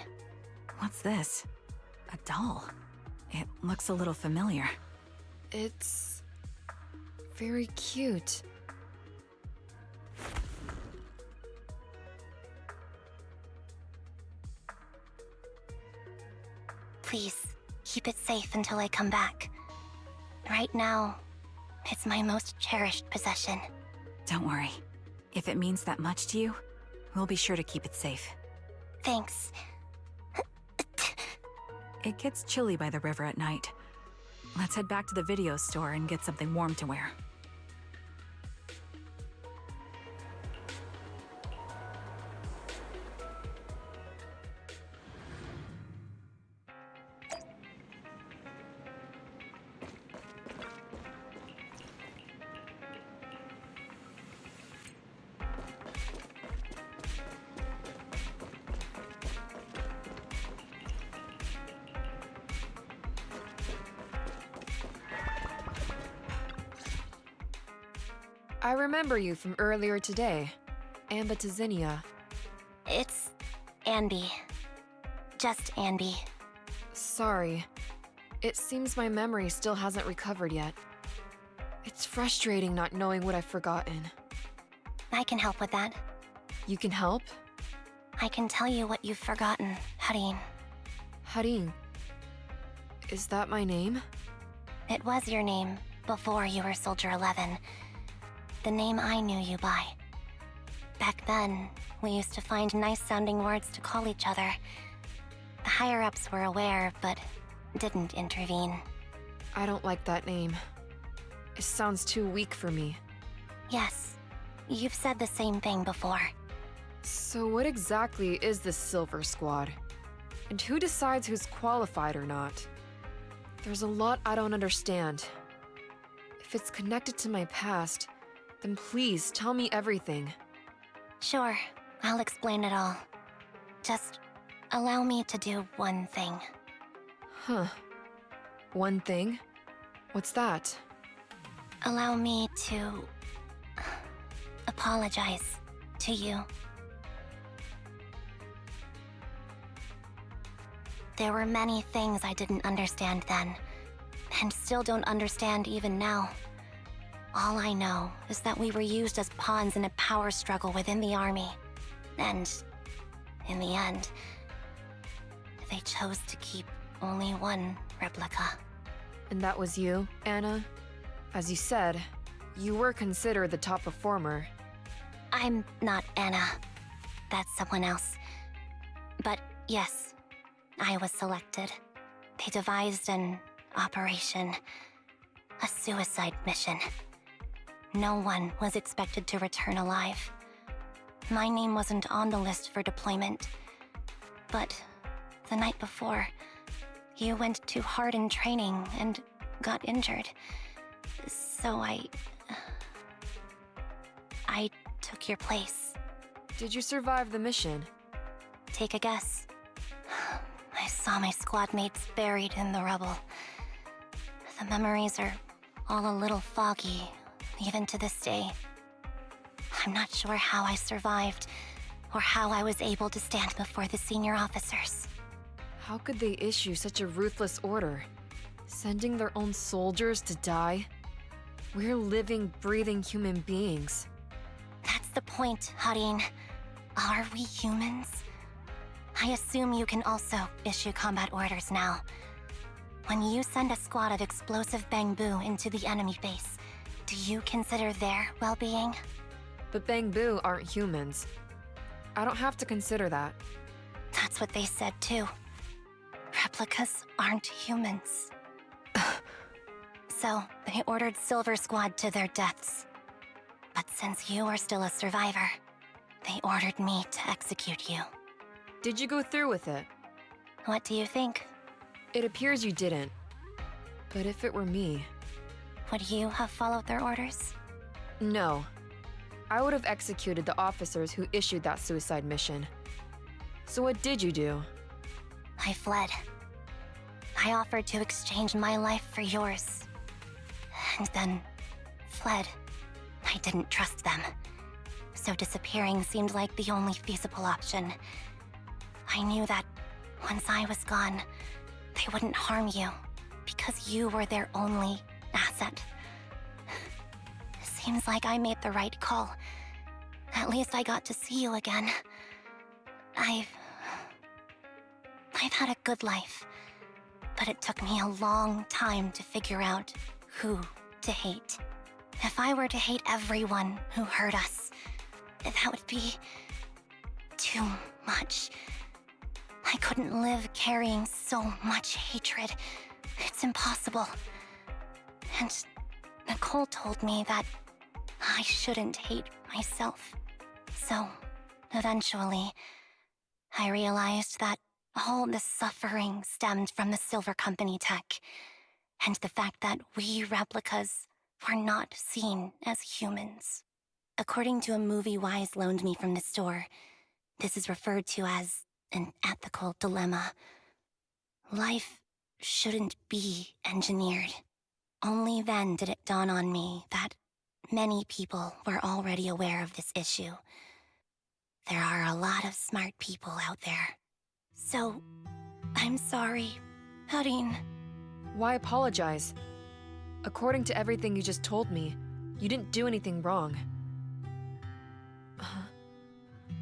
What's this? A doll? It looks a little familiar. It's very cute. Please, keep it safe until I come back. Right now, it's my most cherished possession. Don't worry. If it means that much to you, we'll be sure to keep it safe. Thanks. It gets chilly by the river at night. Let's head back to the video store and get something warm to wear. I remember you from earlier today. Ambitizinia. It's Anby. Just Anby. Sorry. It seems my memory still hasn't recovered yet. It's frustrating not knowing what I've forgotten. I can help with that. You can help? I can tell you what you've forgotten, Harin. Harin. Is that my name? It was your name before you were Soldier 11. The name I knew you by. Back then, we used to find nice-sounding words to call each other. The higher-ups were aware, but didn't intervene. I don't like that name. It sounds too weak for me. Yes, you've said the same thing before. So what exactly is this Silver Squad? And who decides who's qualified or not? There's a lot I don't understand. If it's connected to my past, then please tell me everything. Sure, I'll explain it all. Just allow me to do one thing. Huh. One thing? What's that? Allow me to apologize to you. There were many things I didn't understand then, and still don't understand even now. All I know is that we were used as pawns in a power struggle within the army. And, in the end, they chose to keep only one replica. And that was you, Anna? As you said, you were considered the top performer. I'm not Anna. That's someone else. But yes, I was selected. They devised an operation, a suicide mission. No one was expected to return alive. My name wasn't on the list for deployment. But the night before, you went too hard in training and got injured. So I took your place. Did you survive the mission? Take a guess. I saw my squad mates buried in the rubble. The memories are all a little foggy, even to this day. I'm not sure how I survived, or how I was able to stand before the senior officers. How could they issue such a ruthless order? Sending their own soldiers to die? We're living, breathing human beings. That's the point, Harin. Are we humans? I assume you can also issue combat orders now. When you send a squad of explosive bamboo into the enemy base, do you consider their well-being? But Bangbu aren't humans. I don't have to consider that. That's what they said too. Replicas aren't humans. So, they ordered Silver Squad to their deaths. But since you are still a survivor, they ordered me to execute you. Did you go through with it? What do you think? It appears you didn't. But if it were me... Would you have followed their orders? No. I would have executed the officers who issued that suicide mission. So what did you do? I fled. I offered to exchange my life for yours. And then fled. I didn't trust them. So disappearing seemed like the only feasible option. I knew that once I was gone, they wouldn't harm you, because you were their only asset. Seems like I made the right call. At least I got to see you again. I've had a good life, but it took me a long time to figure out who to hate. If I were to hate everyone who hurt us, that would be too much. I couldn't live carrying so much hatred. It's impossible. And Nicole told me that I shouldn't hate myself. So, eventually, I realized that all the suffering stemmed from the Silver Company tech, and the fact that we replicas were not seen as humans. According to a movie Wise loaned me from the store, this is referred to as an ethical dilemma. Life shouldn't be engineered. Only then did it dawn on me that many people were already aware of this issue. There are a lot of smart people out there. So, I'm sorry, Harin. Why apologize? According to everything you just told me, you didn't do anything wrong.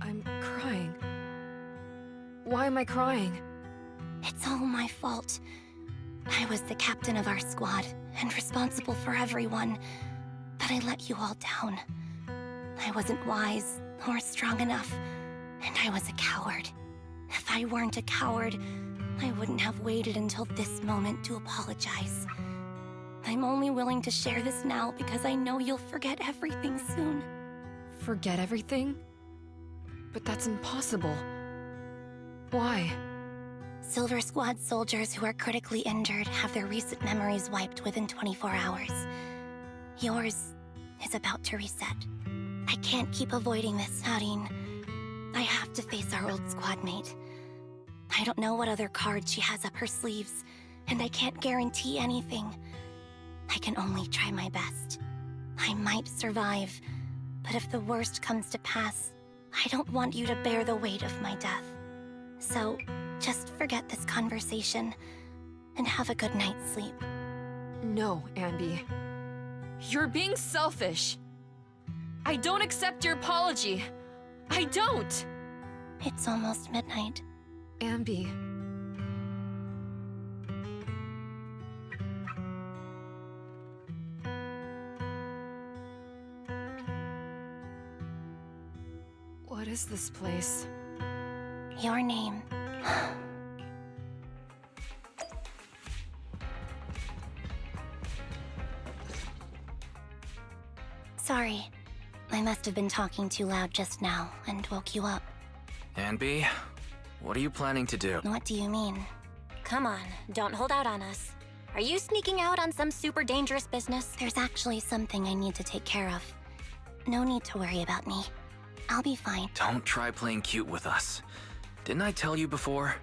I'm crying. Why am I crying? It's all my fault. I was the captain of our squad and responsible for everyone, but I let you all down. I wasn't wise or strong enough, and I was a coward. If I weren't a coward, I wouldn't have waited until this moment to apologize. I'm only willing to share this now because I know you'll forget everything soon. Forget everything? But that's impossible. Why? Silver Squad soldiers who are critically injured have their recent memories wiped within 24 hours. Yours is about to reset. I can't keep avoiding this, Hareen. I have to face our old squad mate. I don't know what other cards she has up her sleeves, and I can't guarantee anything. I can only try my best. I might survive, but if the worst comes to pass, I don't want you to bear the weight of my death. So, just forget this conversation, and have a good night's sleep. No, Anby. You're being selfish. I don't accept your apology. I don't! It's almost midnight. Anby. What is this place? Your name. Sorry. I must have been talking too loud just now and woke you up. Anby, what are you planning to do? What do you mean? Come on, don't hold out on us. Are you sneaking out on some super dangerous business? There's actually something I need to take care of. No need to worry about me. I'll be fine. Don't try playing cute with us. Didn't I tell you before?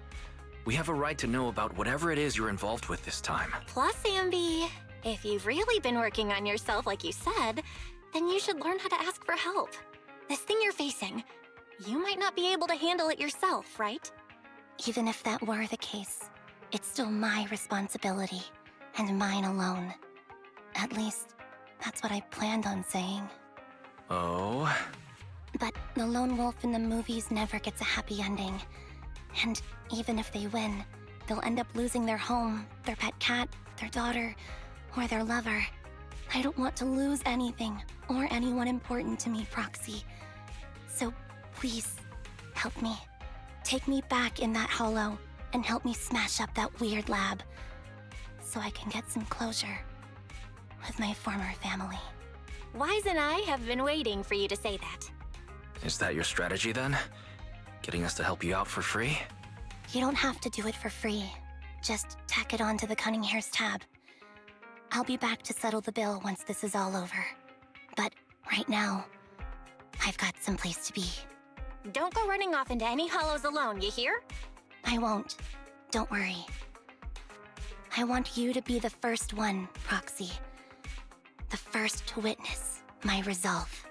We have a right to know about whatever it is you're involved with this time. Plus, Anby, if you've really been working on yourself like you said, then you should learn how to ask for help. This thing you're facing, you might not be able to handle it yourself, right? Even if that were the case, it's still my responsibility, and mine alone. At least, that's what I planned on saying. Oh? But the lone wolf in the movies never gets a happy ending. And even if they win, they'll end up losing their home, their pet cat, their daughter, or their lover. I don't want to lose anything, or anyone important to me, Proxy. So please, help me. Take me back in that hollow, and help me smash up that weird lab, so I can get some closure with my former family. Wise and I have been waiting for you to say that. Is that your strategy then? Getting us to help you out for free? You don't have to do it for free. Just tack it onto the Cunning Hair's tab. I'll be back to settle the bill once this is all over. But right now, I've got someplace to be. Don't go running off into any hollows alone, you hear? I won't. Don't worry. I want you to be the first one, Proxy. The first to witness my resolve.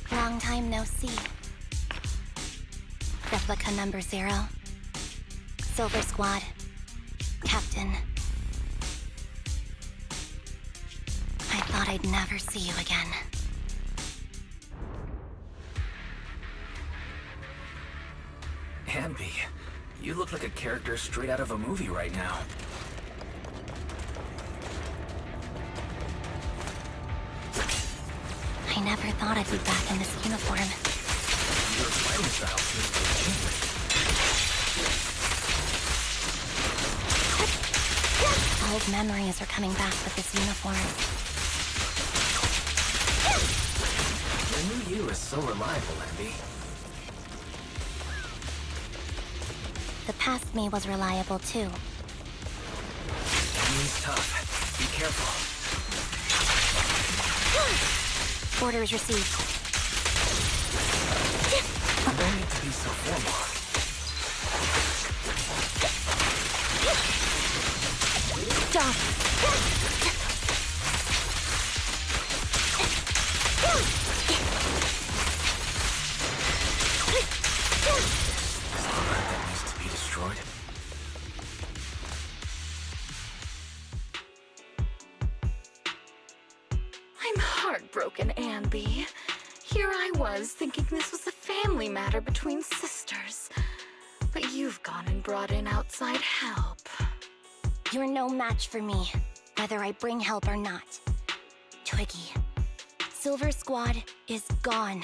Long time no see. Replica number 0. Silver Squad. Captain. I thought I'd never see you again. Anby, you look like a character straight out of a movie right now. I never thought I'd be back in this uniform. Your fighting style seems to have changed. Old memories are coming back with this uniform. The new you is so reliable, Anby. The past me was reliable too. Enemy's tough. Be careful. Orders received. No need to be so formal. Stop! Is the rat that needs to be destroyed? heartbroken, Anby. Here I was, thinking this was a family matter between sisters. But you've gone and brought in outside help. You're no match for me, whether I bring help or not. Twiggy, Silver Squad is gone.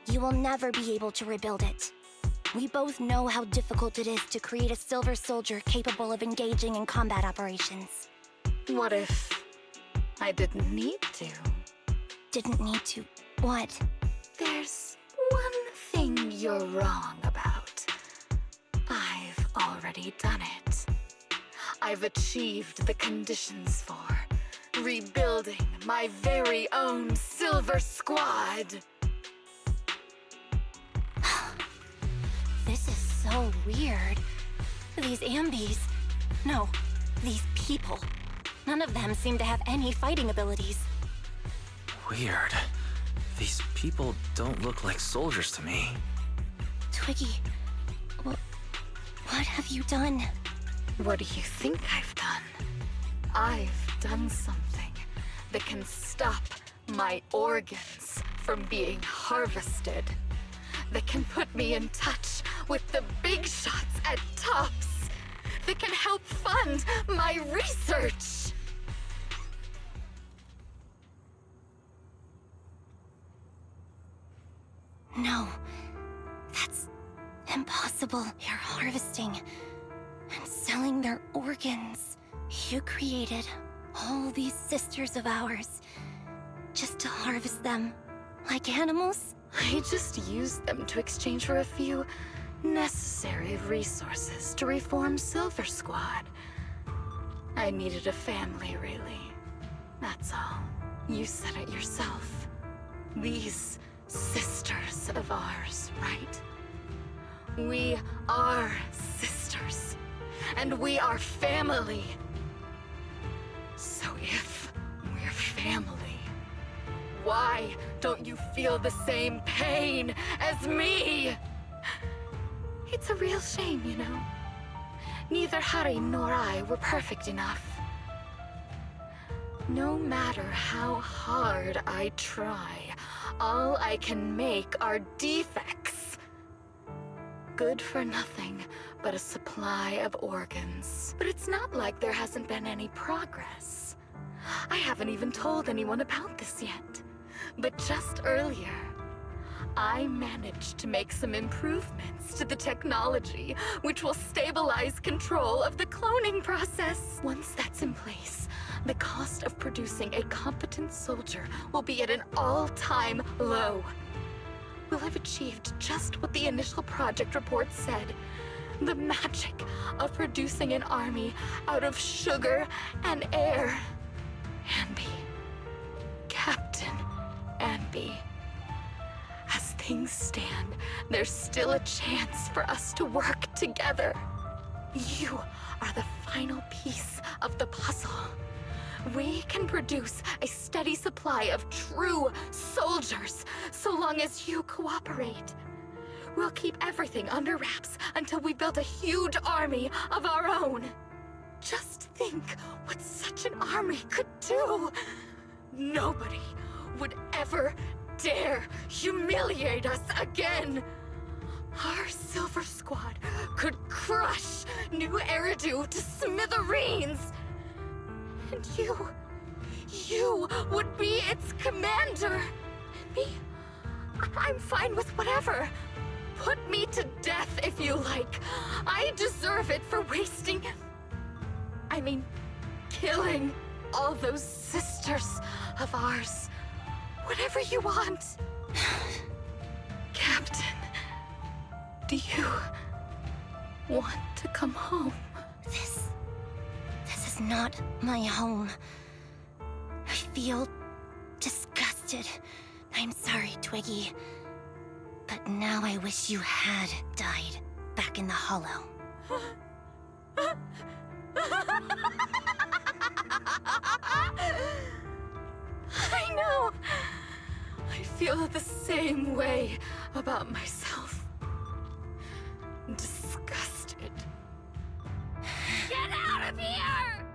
You will never be able to rebuild it. We both know how difficult it is to create a Silver Soldier capable of engaging in combat operations. What if I didn't need to? Didn't need to. What? There's one thing you're wrong about. I've already done it. I've achieved the conditions for rebuilding my very own Silver Squad. This is so weird. These ambys... No, these people. None of them seem to have any fighting abilities. Weird. These people don't look like soldiers to me. Twiggy, what have you done? What do you think I've done? I've done something that can stop my organs from being harvested. That can put me in touch with the big shots at Tops. That can help fund my research. No, that's impossible. You're harvesting and selling their organs. You created all these sisters of ours just to harvest them like animals? I just used them to exchange for a few necessary resources to reform Silver Squad. I needed a family, really. That's all. You said it yourself. These sisters of ours, right? We are sisters, and we are family. So if we're family, why don't you feel the same pain as me? It's a real shame, you know. Neither Harry nor I were perfect enough. No matter how hard I try, all I can make are defects. Good for nothing but a supply of organs. But it's not like there hasn't been any progress. I haven't even told anyone about this yet. But just earlier, I managed to make some improvements to the technology, which will stabilize control of the cloning process. Once that's in place, the cost of producing a competent soldier will be at an all-time low. We'll have achieved just what the initial project report said. The magic of producing an army out of sugar and air. Anby. Captain Anby. As things stand, there's still a chance for us to work together. You are the final piece of the puzzle. We can produce a steady supply of true soldiers, so long as you cooperate. We'll keep everything under wraps until we build a huge army of our own. Just think what such an army could do. Nobody would ever dare humiliate us again. Our Silver Squad could crush New Eridu to smithereens. And you would be its commander. Me? I'm fine with whatever. Put me to death if you like. I deserve it for killing all those sisters of ours. Whatever you want. Captain, do you want to come home? This is not my home. I feel disgusted. I'm sorry, Twiggy. But now I wish you had died back in the Hollow. I know. I feel the same way about myself. Disgusted. Get out of here!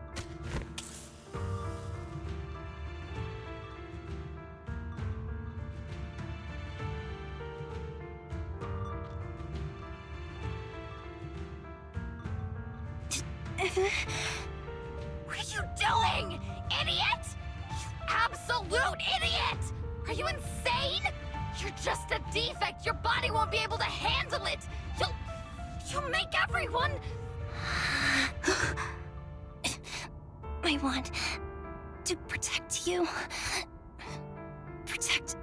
What are you doing, idiot? You absolute idiot! Are you insane? You're just a defect. Your body won't be able to handle it. You'll make everyone... I want to protect you. Protect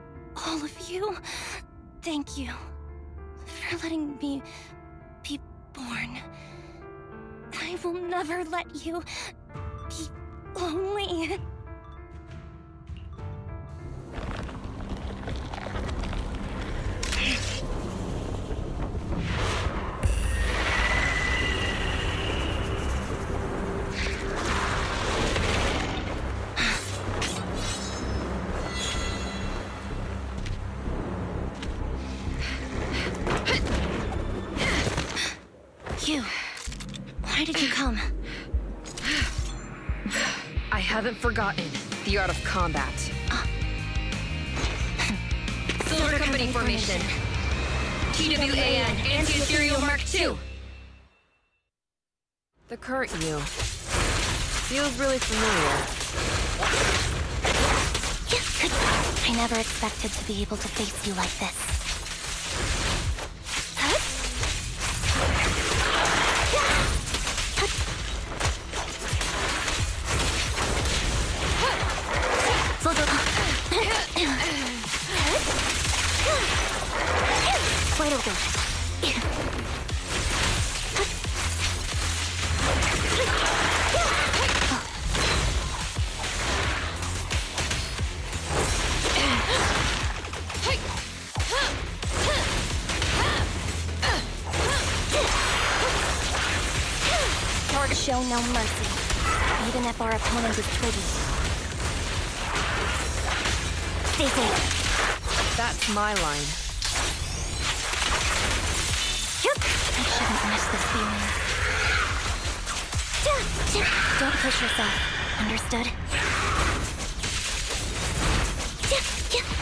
all of you. Thank you for letting me be born. I will never let you be lonely. You. Why did you come? I haven't forgotten the art of combat. Silver Company formation. TWAN, Anti-Ethereal Mark II. The current you feels really familiar. I never expected to be able to face you like this. Wide open. Show no mercy, even if our opponent is tricky. Stay safe. That's my line. I shouldn't miss this feeling. Don't push yourself. Understood?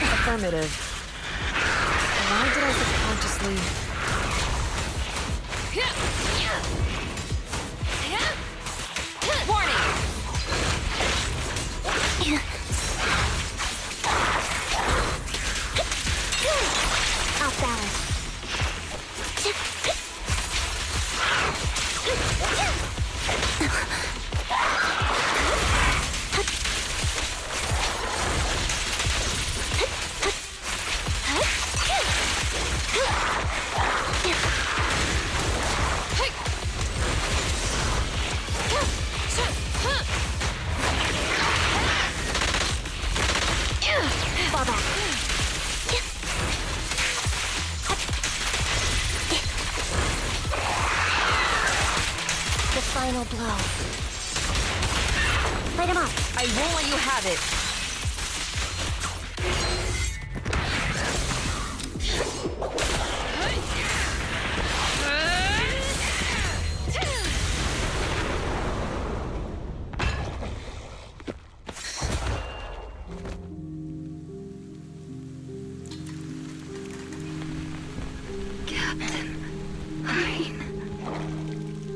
Affirmative. Why did I subconsciously... Warning! Off balance. Fall back. The final blow. Light him up. I won't let you have it.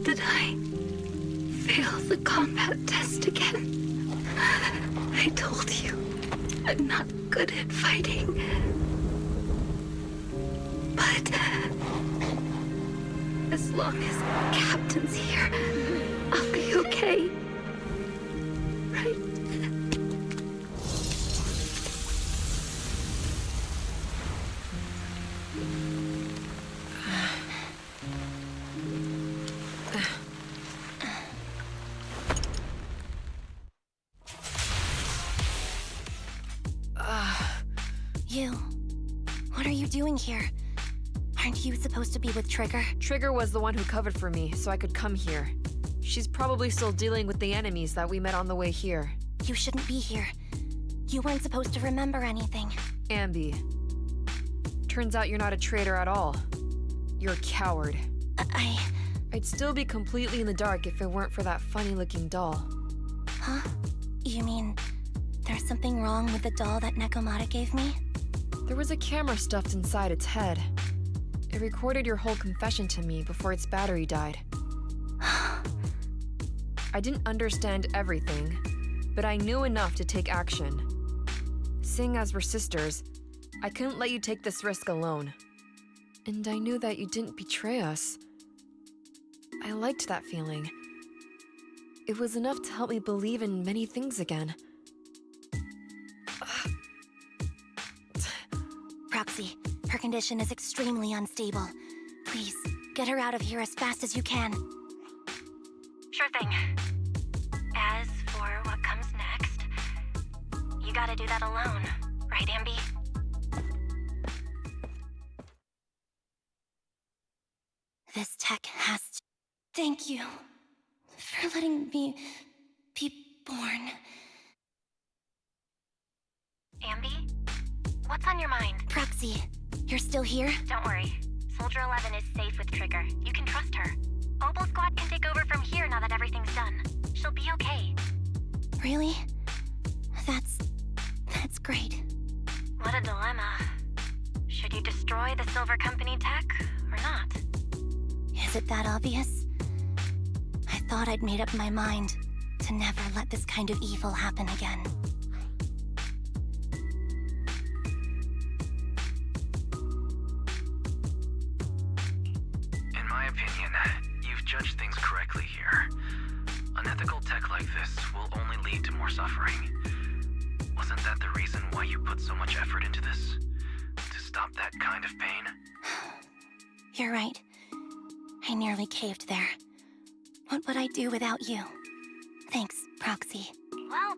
Did I fail the combat test again? I told you, I'm not good at fighting. But as long as Captain's here, I'll be okay. Right? You. What are you doing here? Aren't you supposed to be with Trigger? Trigger was the one who covered for me, so I could come here. She's probably still dealing with the enemies that we met on the way here. You shouldn't be here. You weren't supposed to remember anything. Anby. Turns out you're not a traitor at all. You're a coward. I'd still be completely in the dark if it weren't for that funny-looking doll. Huh? You mean there's something wrong with the doll that Nekomata gave me? There was a camera stuffed inside its head. It recorded your whole confession to me before its battery died. I didn't understand everything, but I knew enough to take action. Seeing as we're sisters, I couldn't let you take this risk alone. And I knew that you didn't betray us. I liked that feeling. It was enough to help me believe in many things again. Proxy, her condition is extremely unstable. Please, get her out of here as fast as you can. Sure thing. As for what comes next, you gotta do that alone, right, Anby? This tech has to... Thank you for letting me be born. Anby? What's on your mind? Proxy, you're still here? Don't worry. Soldier 11 is safe with Trigger. You can trust her. Oboe Squad can take over from here now that everything's done. She'll be okay. Really? That's great. What a dilemma. Should you destroy the Silver Company tech, or not? Is it that obvious? I thought I'd made up my mind to never let this kind of evil happen again. In my opinion, you've judged things correctly here. Unethical tech like this will only lead to more suffering. Wasn't that the reason why you put so much effort into this? To stop that kind of pain? You're right. I nearly caved there. What would I do without you? Thanks, Proxy. Well,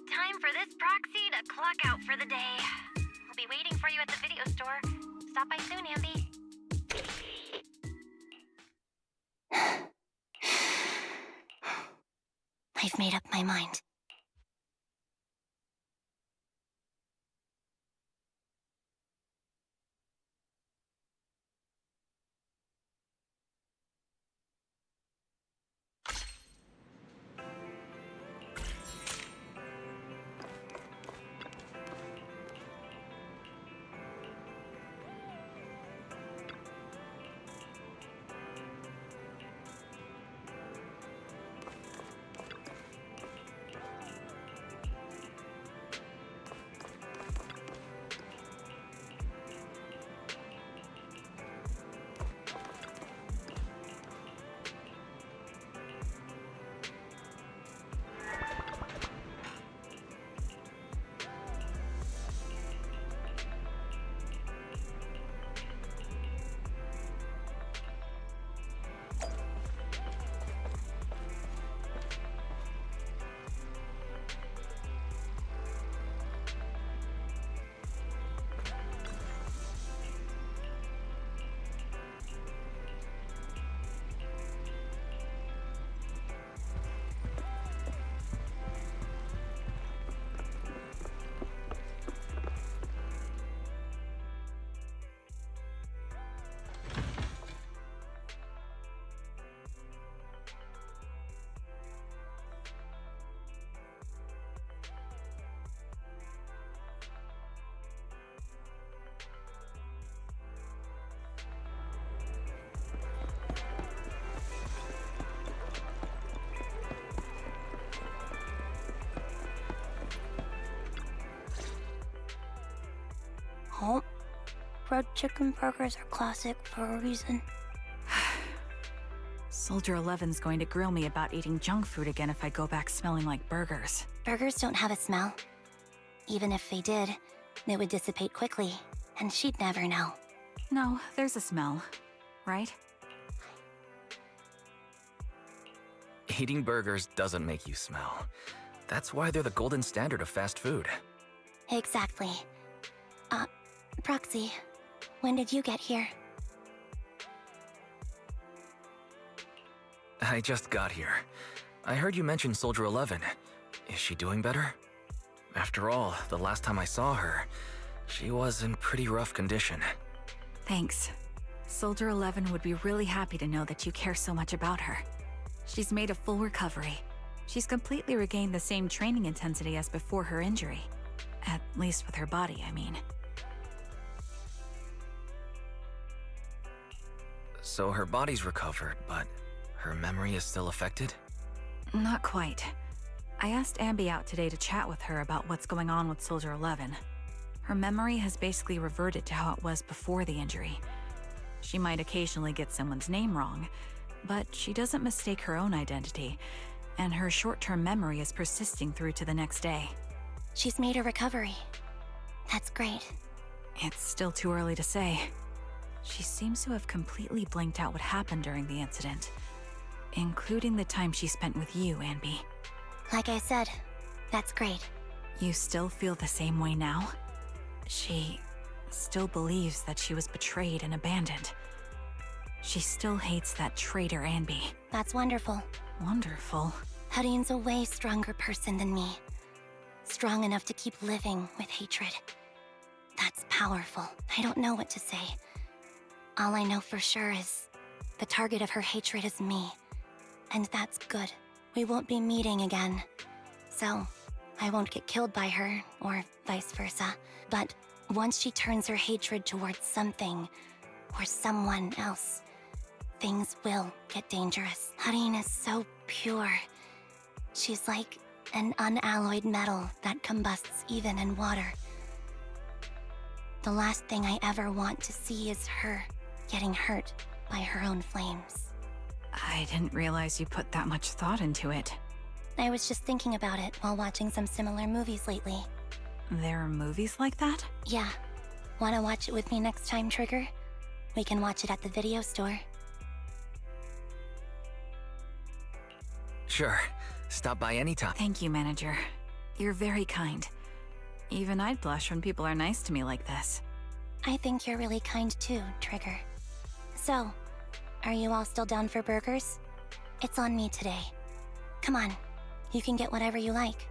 time for this proxy to clock out for the day. I'll be waiting for you at the video store. Stop by soon, Anby. I've made up my mind. Oh, red chicken burgers are classic for a reason. Soldier 11's going to grill me about eating junk food again if I go back smelling like burgers. Burgers don't have a smell. Even if they did, it would dissipate quickly, and she'd never know. No, there's a smell, right? Eating burgers doesn't make you smell. That's why they're the golden standard of fast food. Exactly. Proxy, when did you get here? I just got here. I heard you mention Soldier 11. Is she doing better? After all, the last time I saw her, she was in pretty rough condition. Thanks. Soldier 11 would be really happy to know that you care so much about her. She's made a full recovery. She's completely regained the same training intensity as before her injury. At least with her body, I mean. So her body's recovered, but her memory is still affected? Not quite. I asked Anby out today to chat with her about what's going on with Soldier 11. Her memory has basically reverted to how it was before the injury. She might occasionally get someone's name wrong, but she doesn't mistake her own identity, and her short-term memory is persisting through to the next day. She's made a recovery. That's great. It's still too early to say. She seems to have completely blanked out what happened during the incident, including the time she spent with you, Anby. Like I said, that's great. You still feel the same way now? She still believes that she was betrayed and abandoned. She still hates that traitor Anby. That's wonderful. Wonderful. Hudion's a way stronger person than me. Strong enough to keep living with hatred. That's powerful. I don't know what to say. All I know for sure is the target of her hatred is me. And that's good. We won't be meeting again. So, I won't get killed by her, or vice versa. But once she turns her hatred towards something, or someone else, things will get dangerous. Hadion is so pure. She's like an unalloyed metal that combusts even in water. The last thing I ever want to see is her getting hurt by her own flames. I didn't realize you put that much thought into it. I was just thinking about it while watching some similar movies lately. There are movies like that? Yeah. Wanna watch it with me next time, Trigger? We can watch it at the video store. Sure. Stop by anytime. Thank you, Manager. You're very kind. Even I'd blush when people are nice to me like this. I think you're really kind too, Trigger. So, are you all still down for burgers? It's on me today. Come on, you can get whatever you like.